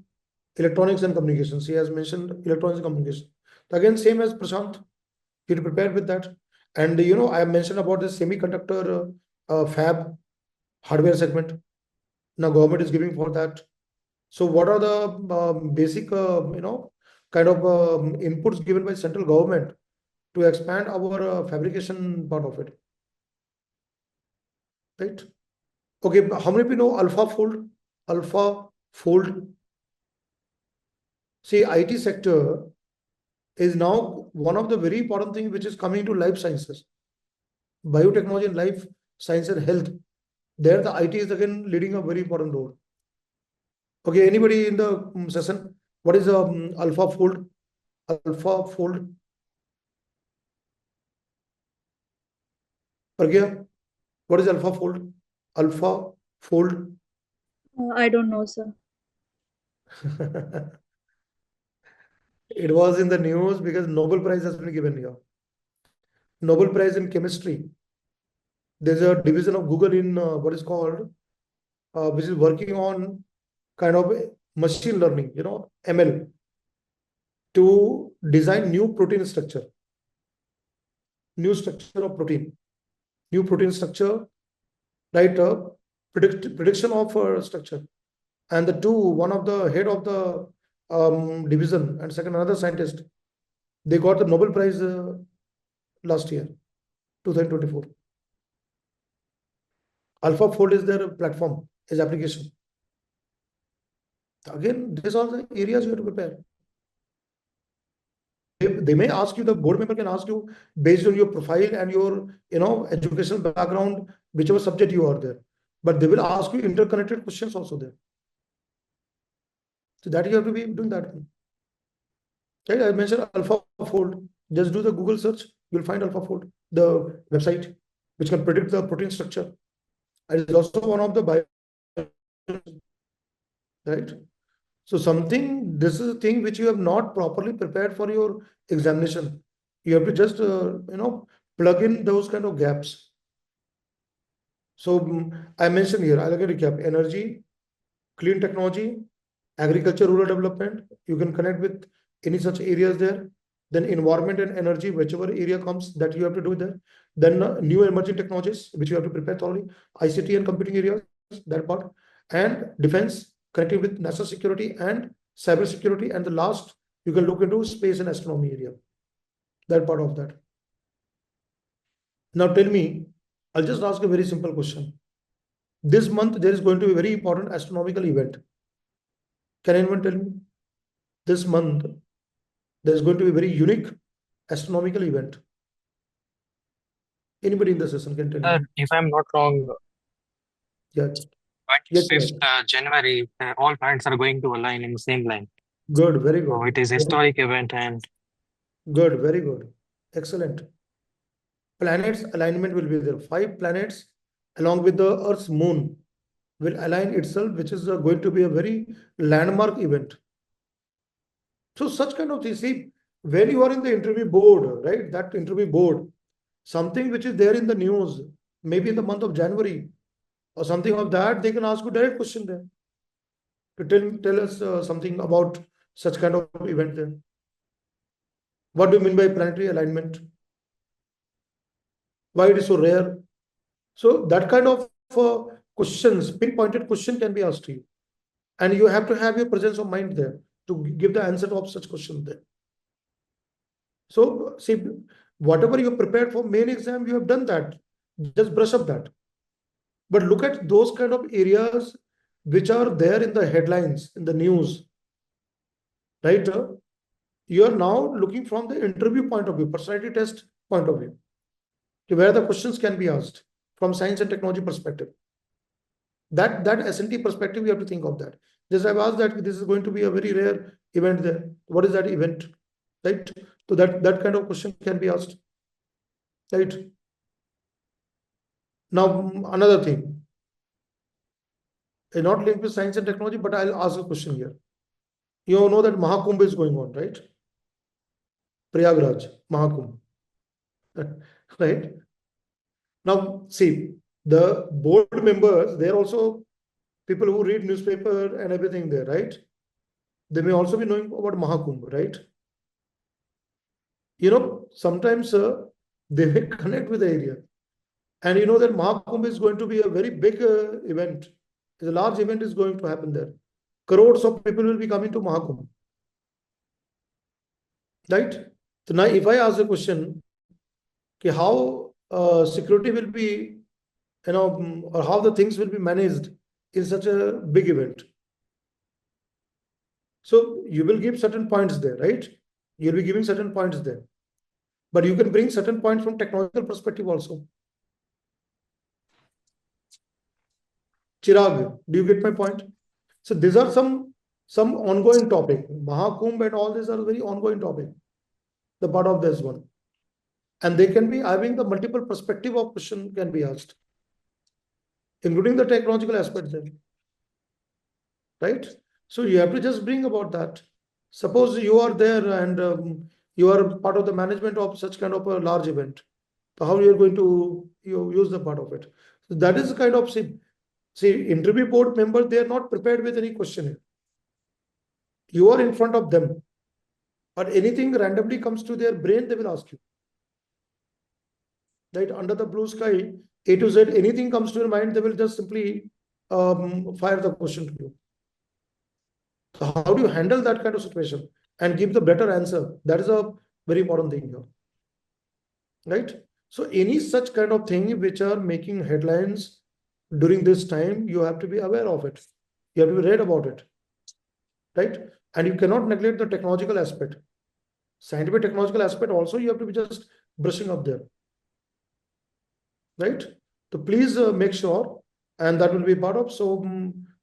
electronics and communications. He has mentioned electronics and communication. Again, same as Prashant. You're prepared with that. And I mentioned about the semiconductor fab hardware segment. Now government is giving for that. So what are the basic, kind of inputs given by central government to expand our fabrication part of it? Right? Okay, how many people know Alpha Fold? Alpha Fold. See, IT sector is now one of the very important things which is coming to life sciences, biotechnology and life science and health. There the IT is again leading a very important role. Okay, anybody in the session? What is Alpha Fold? Alpha Fold. Pragya, what is Alpha Fold? Alpha Fold. I don't know, sir. It was in the news because Nobel Prize has been given here. Nobel Prize in chemistry. There's a division of Google in what is called, which is working on kind of machine learning, ML, to design new protein structure, new structure of protein, new protein structure, right? Prediction of structure. And one of the head of the division and second another scientist, they got the Nobel Prize last year, 2024. AlphaFold is their platform, is application. Again, these are the areas you have to prepare. They may ask you, the board member can ask you based on your profile and your educational background, whichever subject you are there. But they will ask you interconnected questions also there. So that you have to be doing that. Right? I mentioned AlphaFold. Just do the Google search, you'll find AlphaFold, the website, which can predict the protein structure. And it's also one of the bio, right? So this is a thing which you have not properly prepared for your examination. You have to just, plug in those kind of gaps. So I mentioned here, I'll again recap: energy, clean technology, agriculture, rural development. You can connect with any such areas there. Then environment and energy, whichever area comes, that you have to do there. Then new emerging technologies, which you have to prepare thoroughly. ICT and computing areas, that part. And defense, connecting with national security and cyber security. And the last, you can look into space and astronomy area. That part of that. Now tell me, I'll just ask a very simple question. This month, there is going to be a very important astronomical event. Can anyone tell me? This month, there is going to be a very unique astronomical event. Anybody in the session can tell me? If I'm not wrong, Yeah. Yes, 25th January, all planets are going to align in the same line. Good, very So good. it is historic event and Good, very good. Excellent. Planets alignment will be there. 5 planets along with the Earth's moon will align itself, which is going to be a very landmark event. So such kind of things. See, when you are in the interview board, right? That interview board, something which is there in the news, maybe in the month of January or something of that, they can ask you direct question there to tell us something about such kind of event there. What do you mean by planetary alignment? Why it is so rare? So that kind of questions, pinpointed question can be asked to you. And you have to have your presence of mind there to give the answer of such question there. So see, whatever you prepared for main exam, you have done that. Just brush up that. But look at those kind of areas which are there in the headlines, in the news, right? You are now looking from the interview point of view, personality test point of view, to where the questions can be asked from science and technology perspective. That S&T perspective, you have to think of that. Just I've asked that this is going to be a very rare event there. What is that event? Right? So that kind of question can be asked. Right? Now, another thing. Not linked with science and technology, but I'll ask a question here. You know that Mahakumbh is going on, right? Prayagraj, Mahakumbh. Right? Now, see, the board members, they're also people who read newspaper and everything there, right? They may also be knowing about Mahakumbh, right? You know, sometimes they may connect with the area. And you know that Mahakumbh is going to be a very big event. A large event is going to happen there. Crores of people will be coming to Mahakumbh. Right? So now if I ask a question, okay, how security will be, you know, or how the things will be managed in such a big event. So you will give certain points there, right? You'll be giving certain points there. But you can bring certain points from technological perspective also. Chirag, do you get my point? So these are some ongoing topic. Mahakumbh and all these are very ongoing topic. The part of this one. And they can be having the multiple perspective of question can be asked, including the technological aspect there. Right? So you have to just bring about that. Suppose you are there and you are part of the management of such kind of a large event. So how you are going to use the part of it? So that is the kind of see interview board member, they are not prepared with any question. You are in front of them, but anything randomly comes to their brain, they will ask you. Right? Under the blue sky, A to Z, anything comes to your mind, they will just simply fire the question to you. So how do you handle that kind of situation and give the better answer? That is a very important thing here. Right? So any such kind of thing which are making headlines during this time, you have to be aware of it. You have to be read about it. Right? And you cannot neglect the technological aspect. Scientific technological aspect also, you have to be just brushing up there. Right? So please make sure, and that will be part of. So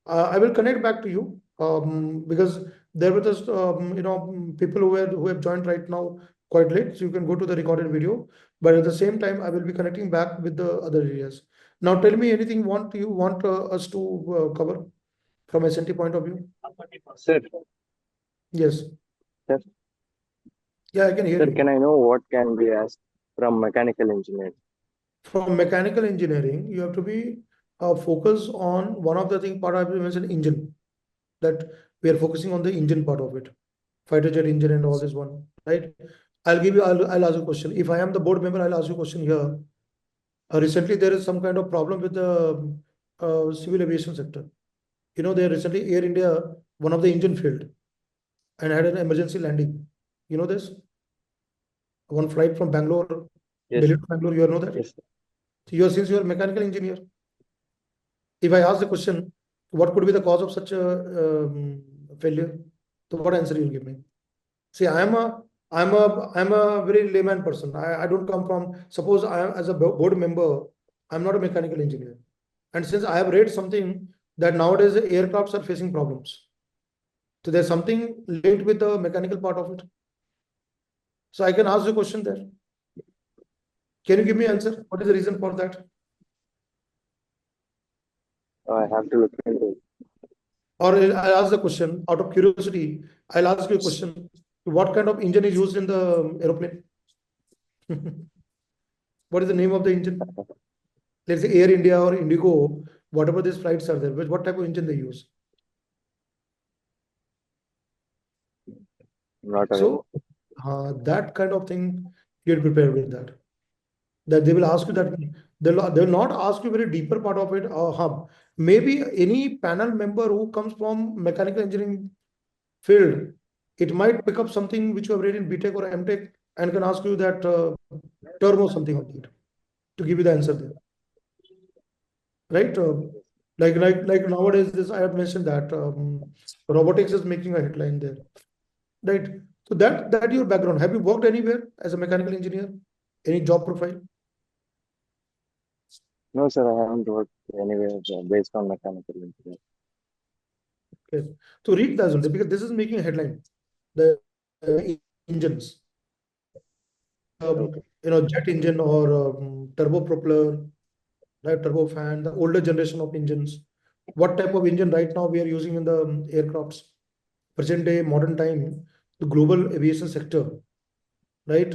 I will connect back to you because there were just you know, people who have joined right now quite late, so you can go to the recorded video. But at the same time, I will be connecting back with the other areas. Now, tell me anything you want us to cover from S&T point of view? Sir, Yes. Sir. Yeah, I can hear sir, you. can I know what can be asked from mechanical engineering? From mechanical engineering, you have to be focus on one of the thing part I will mention engine. That we are focusing on the engine part of it, fighter jet engine and all this one, right? I'll ask you a question. If I am the board member, I'll ask you a question here. Recently, there is some kind of problem with the civil aviation sector. You know, there recently Air India, one of the engine failed and had an emergency landing. You know this? One flight from Bangalore, Yes. Delhi to Bangalore, you know that? Yes. So since you are a mechanical engineer, if I ask the question, what could be the cause of such a failure? So what answer you will give me? See, I'm a very layman person. I don't come from, suppose I am as a board member, I'm not a mechanical engineer. And since I have read something that nowadays aircrafts are facing problems. So there's something linked with the mechanical part of it. So I can ask the question there. Can you give me answer? What is the reason for that? I have to look into it. Or I'll ask the question out of curiosity. I'll ask you a question. What kind of engine is used in the aeroplane? What is the name of the engine? Let's say Air India or Indigo, whatever these flights are there, what type of engine they use? Not aware. So that kind of thing, get prepared with that. That they will ask you that they'll not ask you very deeper part of it. Maybe any panel member who comes from mechanical engineering field, it might pick up something which you have read in BTech or MTech and can ask you that term or something like that to give you the answer there. Right? Like nowadays, this I have mentioned that robotics is making a headline there. Right? So that your background. Have you worked anywhere as a mechanical engineer? Any job profile? No, sir, I haven't worked anywhere based on mechanical engineering. Okay. So read that only because this is making a headline. The engines, jet engine or turbopropeller, right? Turbofan, the older generation of engines. What type of engine right now we are using in the aircrafts? Present day, modern time, the global aviation sector, right?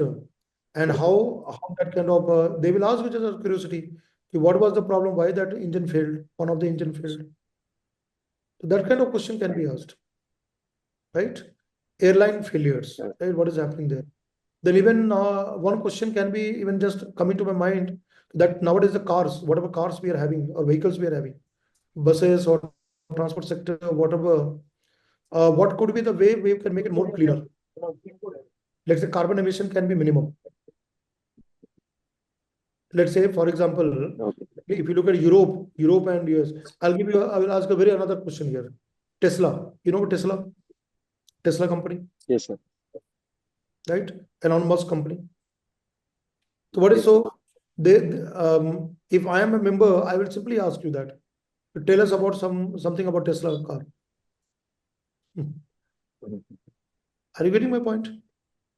And how that kind of they will ask which is a curiosity. What was the problem? Why that engine failed? One of the engine failed. So that kind of question can be asked, right? Airline failures, right? What is happening there? Then even one question can be even just coming to my mind that nowadays the cars, whatever cars we are having or vehicles we are having, buses or transport sector, whatever, what could be the way we can make it more cleaner? Let's say carbon emission can be minimum. Let's say, for example, Okay. if you look at Europe and US, I will ask a very another question here. Tesla, you know Tesla company, Yes, sir. right? Elon Musk company. So what is so if I am a member, I will simply ask you that. Tell us about something about Tesla car. Are you getting my point?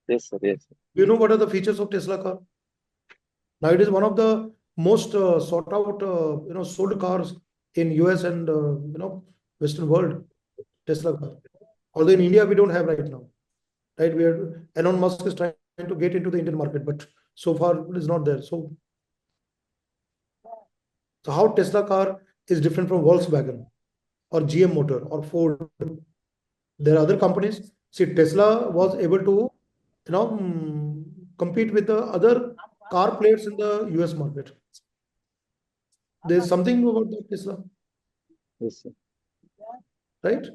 Yes, sir. Yes, sir. Do you know what are the features of Tesla car? Now it is one of the most sought out, sold cars in US and Western world. Tesla car. Although in India we don't have right now, right? Elon Musk is trying to get into the Indian market, but so far it is not there. So how Tesla car is different from Volkswagen or GM Motor or Ford? There are other companies. See, Tesla was able to, compete with the other car players in the US market. There's something about that Tesla, Yes, sir. right?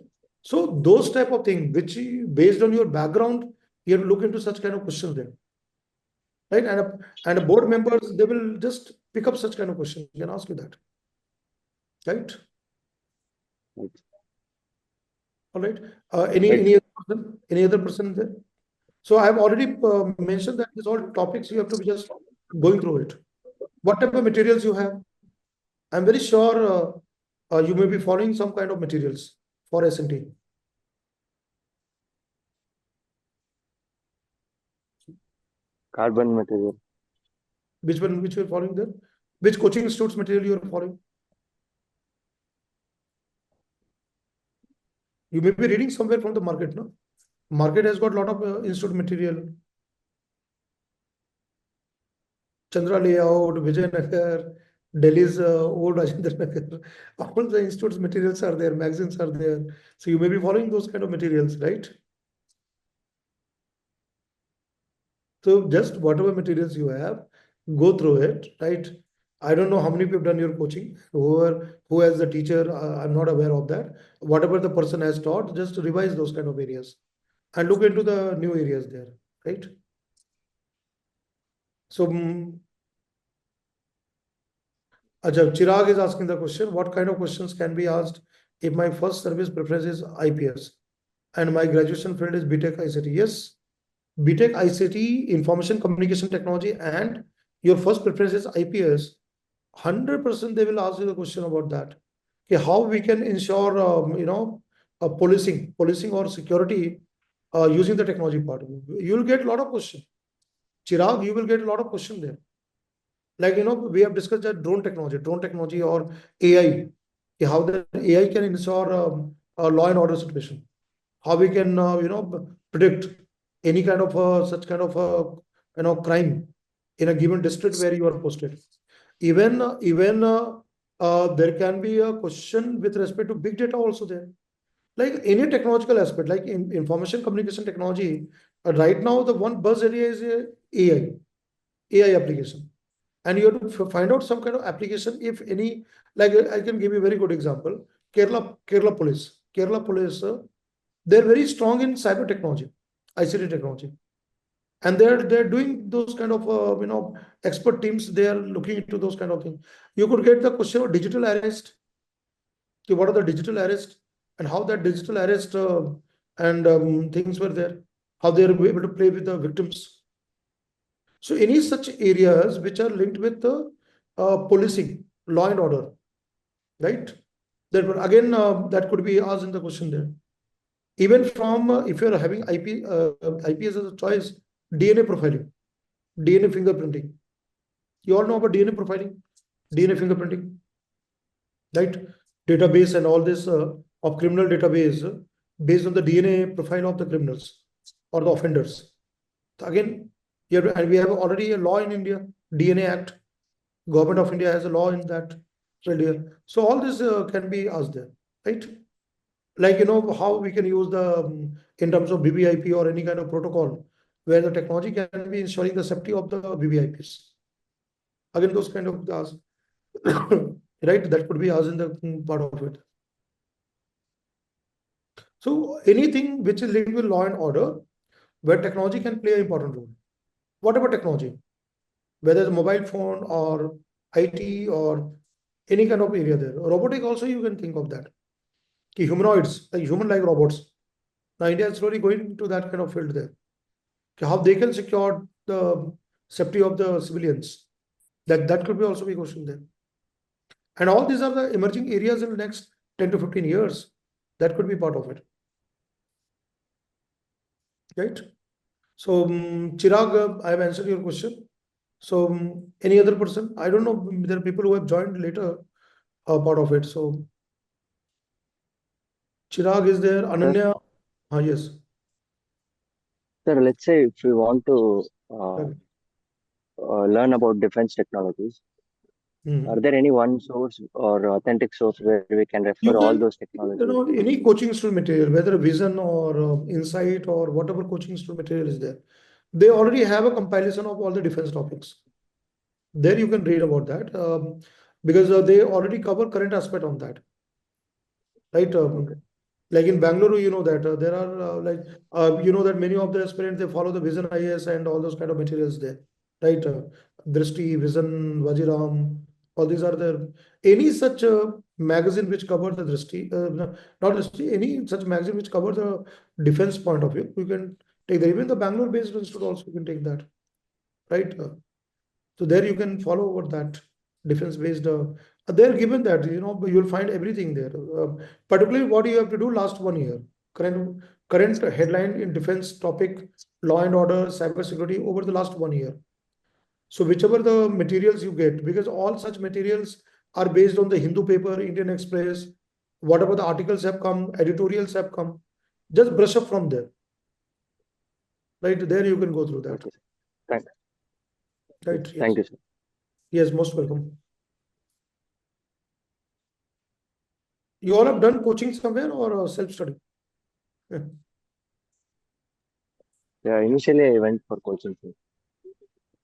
So those type of thing, which based on your background, you have to look into such kind of questions there, right? And board members, they will just pick up such kind of questions. They can ask you that, right? Right. All right. Any other person there? So I have already mentioned that these all topics you have to be just going through it. What type of materials you have? I'm very sure you may be following some kind of materials for S&T. Carbon material. Which one? Which you are following there? Which coaching institutes material you are following? You may be reading somewhere from the market, no? Market has got a lot of institute material. Chandra Layout, Vijayanagar, Delhi's old Rajendra Nagar. All the institutes materials are there, magazines are there. So you may be following those kind of materials, right? So just whatever materials you have, go through it, right? I don't know how many people have done your coaching. Who has the teacher, I'm not aware of that. Whatever the person has taught, just revise those kind of areas and look into the new areas there, right? So, Chirag is asking the question, what kind of questions can be asked if my first service preference is IPS and my graduation field is BTech ICT? Yes, BTech ICT, Information Communication Technology, and your first preference is IPS, 100% they will ask you the question about that. Okay, how we can ensure, policing or security using the technology part. You'll get a lot of questions. Chirag, you will get a lot of questions there. Like, we have discussed that drone technology or AI, how the AI can ensure a law and order situation, how we can, predict any kind of such kind of crime in a given district where you are posted. Even there can be a question with respect to big data also there. Like any technological aspect, like in information communication technology, right now the one buzz area is AI application. And you have to find out some kind of application, if any. Like I can give you a very good example. Kerala police, they're very strong in cyber technology, ICT technology, and they're doing those kind of expert teams. They are looking into those kind of things. You could get the question of digital arrest. Okay, what are the digital arrest and how that digital arrest and things were there, how they are able to play with the victims. So any such areas which are linked with the policing, law and order, right? That again, that could be asked in the question there. Even from if you are having IPS as a choice, DNA profiling, DNA fingerprinting. You all know about DNA profiling, DNA fingerprinting, right? Database and all this of criminal database based on the DNA profile of the criminals or the offenders. So again, and we have already a law in India, DNA Act. Government of India has a law in that area. So all this can be asked there, right? Like, how we can use the in terms of BBIP or any kind of protocol where the technology can be ensuring the safety of the BBIPs. Again, those kind of asked, right? That could be asked in the part of it. So anything which is linked with law and order, where technology can play an important role. Whatever technology, whether it's a mobile phone or IT or any kind of area there. Robotic also, you can think of that. Humanoids, like human-like robots. Now India is slowly going into that kind of field there. How they can secure the safety of the civilians. That could be also be a question there. And all these are the emerging areas in the next 10 to 15 years. That could be part of it. Right? So Chirag, I have answered your question. So any other person? I don't know. There are people who have joined later part of it. So Chirag is there. Ananya. Yes. Sir, let's say if we want to learn about defense technologies, are there any one source or authentic source where we can refer all those technologies? Any coaching student material, whether Vision or Insight or whatever coaching student material is there, they already have a compilation of all the defense topics. There you can read about that because they already cover current aspect on that, right? Like in Bangalore, you know that there are that many of the aspirants, they follow the Vision IAS and all those kind of materials there, right? Drishti, Vision, Vajiram, all these are there. Any such magazine which cover the Drishti, not Drishti, any such magazine which cover the defense point of view, you can take that. Even the Bangalore-based institute also you can take that, right? So there you can follow over that defense-based. They're given that you'll find everything there. Particularly what you have to do last 1 year. Current headline in defense topic, law and order, cyber security over the last 1 year. So whichever the materials you get, because all such materials are based on the Hindu paper, Indian Express, whatever the articles have come, editorials have come, just brush up from there. Right there you can go through that. Okay. Thank you. Right. Yes. Thank you, sir. Yes, most welcome. You all have done coaching somewhere or self-study? Yeah, initially I went for coaching. Sir.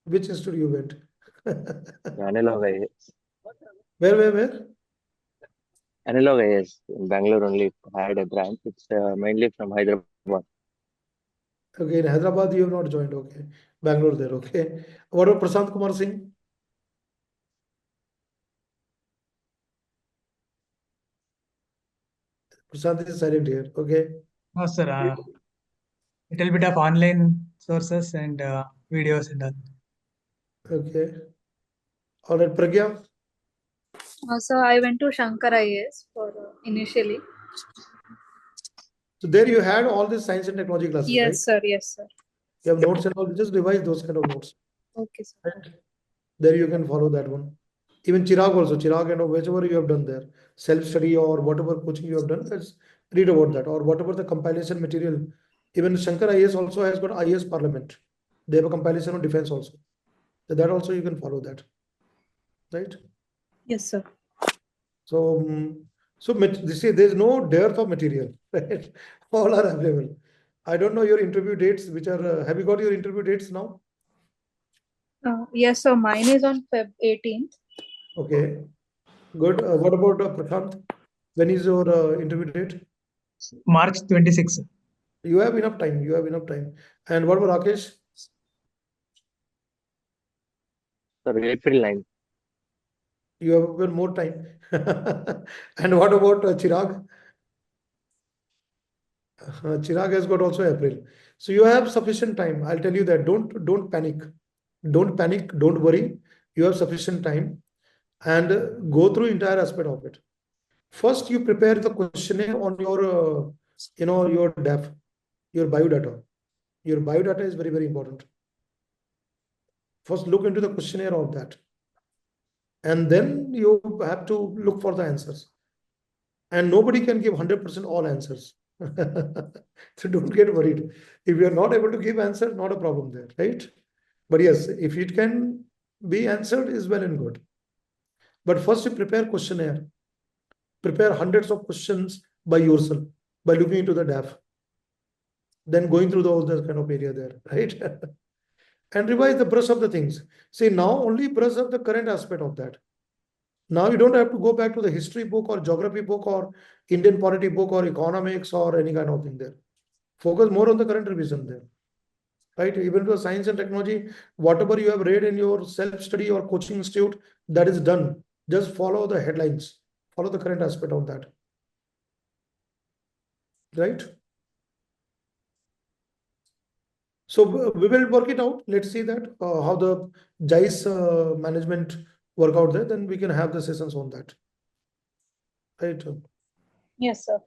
Which institute you went? Analog IAS. Where? Analog IAS in Bangalore only had a branch. It's mainly from Hyderabad. Okay, in Hyderabad you have not joined. Okay, Bangalore there. Okay, what about Prashant Kumar Singh? Prashant is silent here. Okay. No, sir. Little bit of online sources and videos and all. Okay. All right, Pragya. So I went to Shankar IAS for initially. So there you had all these science and technology classes, right? Yes, sir. Yes, sir. You have notes and all, just revise those kind of notes. Okay, sir. Right? There you can follow that one. Even Chirag also, Chirag and whichever you have done there, self-study or whatever coaching you have done, let's read about that, or whatever the compilation material. Even Shankar IAS also has got IAS Parliament. They have a compilation on defense also. So that also you can follow that. Right? Yes, sir. So, there's no dearth of material, right? All are available. I don't know your interview dates, which are, have you got your interview dates now? Yes, sir. Mine is on Feb 18th. Okay, good. What about Prashant? When is your interview date? March 26. You have enough time. You have enough time. And what about Rakesh? Sir, April 9. You have even more time. And what about Chirag? Chirag has got also April. So you have sufficient time. I'll tell you that. Don't panic. Don't panic. Don't worry. You have sufficient time, and go through entire aspect of it. First, you prepare the questionnaire on your, your DAF, your biodata. Your biodata is very, very important. First, look into the questionnaire of that. And then you have to look for the answers. And nobody can give 100% all answers. So don't get worried. If you are not able to give answer, not a problem there, right? But yes, if it can be answered, is well and good. But first you prepare questionnaire. Prepare hundreds of questions by yourself, by looking into the DAF. Then going through all this kind of area there, right? And revise the brush of the things. See, now only brush up the current aspect of that. Now you don't have to go back to the history book or geography book or Indian polity book or economics or any kind of thing there. Focus more on the current revision there. Right? Even for science and technology, whatever you have read in your self-study or coaching institute, that is done. Just follow the headlines. Follow the current aspect of that. Right? So we will work it out. Let's see that how the JICE management work out there. Then we can have the sessions on that. Right? Yes, sir.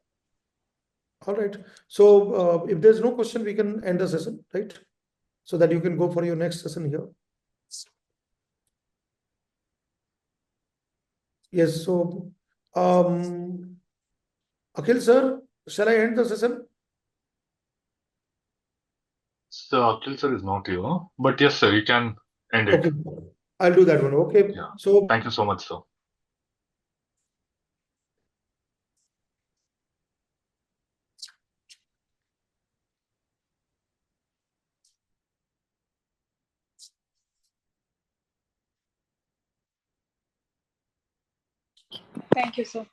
All right. So if there's no question, we can end the session, right? So that you can go for your next session here. Yes. So, Akhil sir, shall I end the session? So Akhil sir is not here, but yes, sir, you can end it. Okay, I'll do that one. Okay. Yeah. So Thank you so much, sir. Thank you, sir.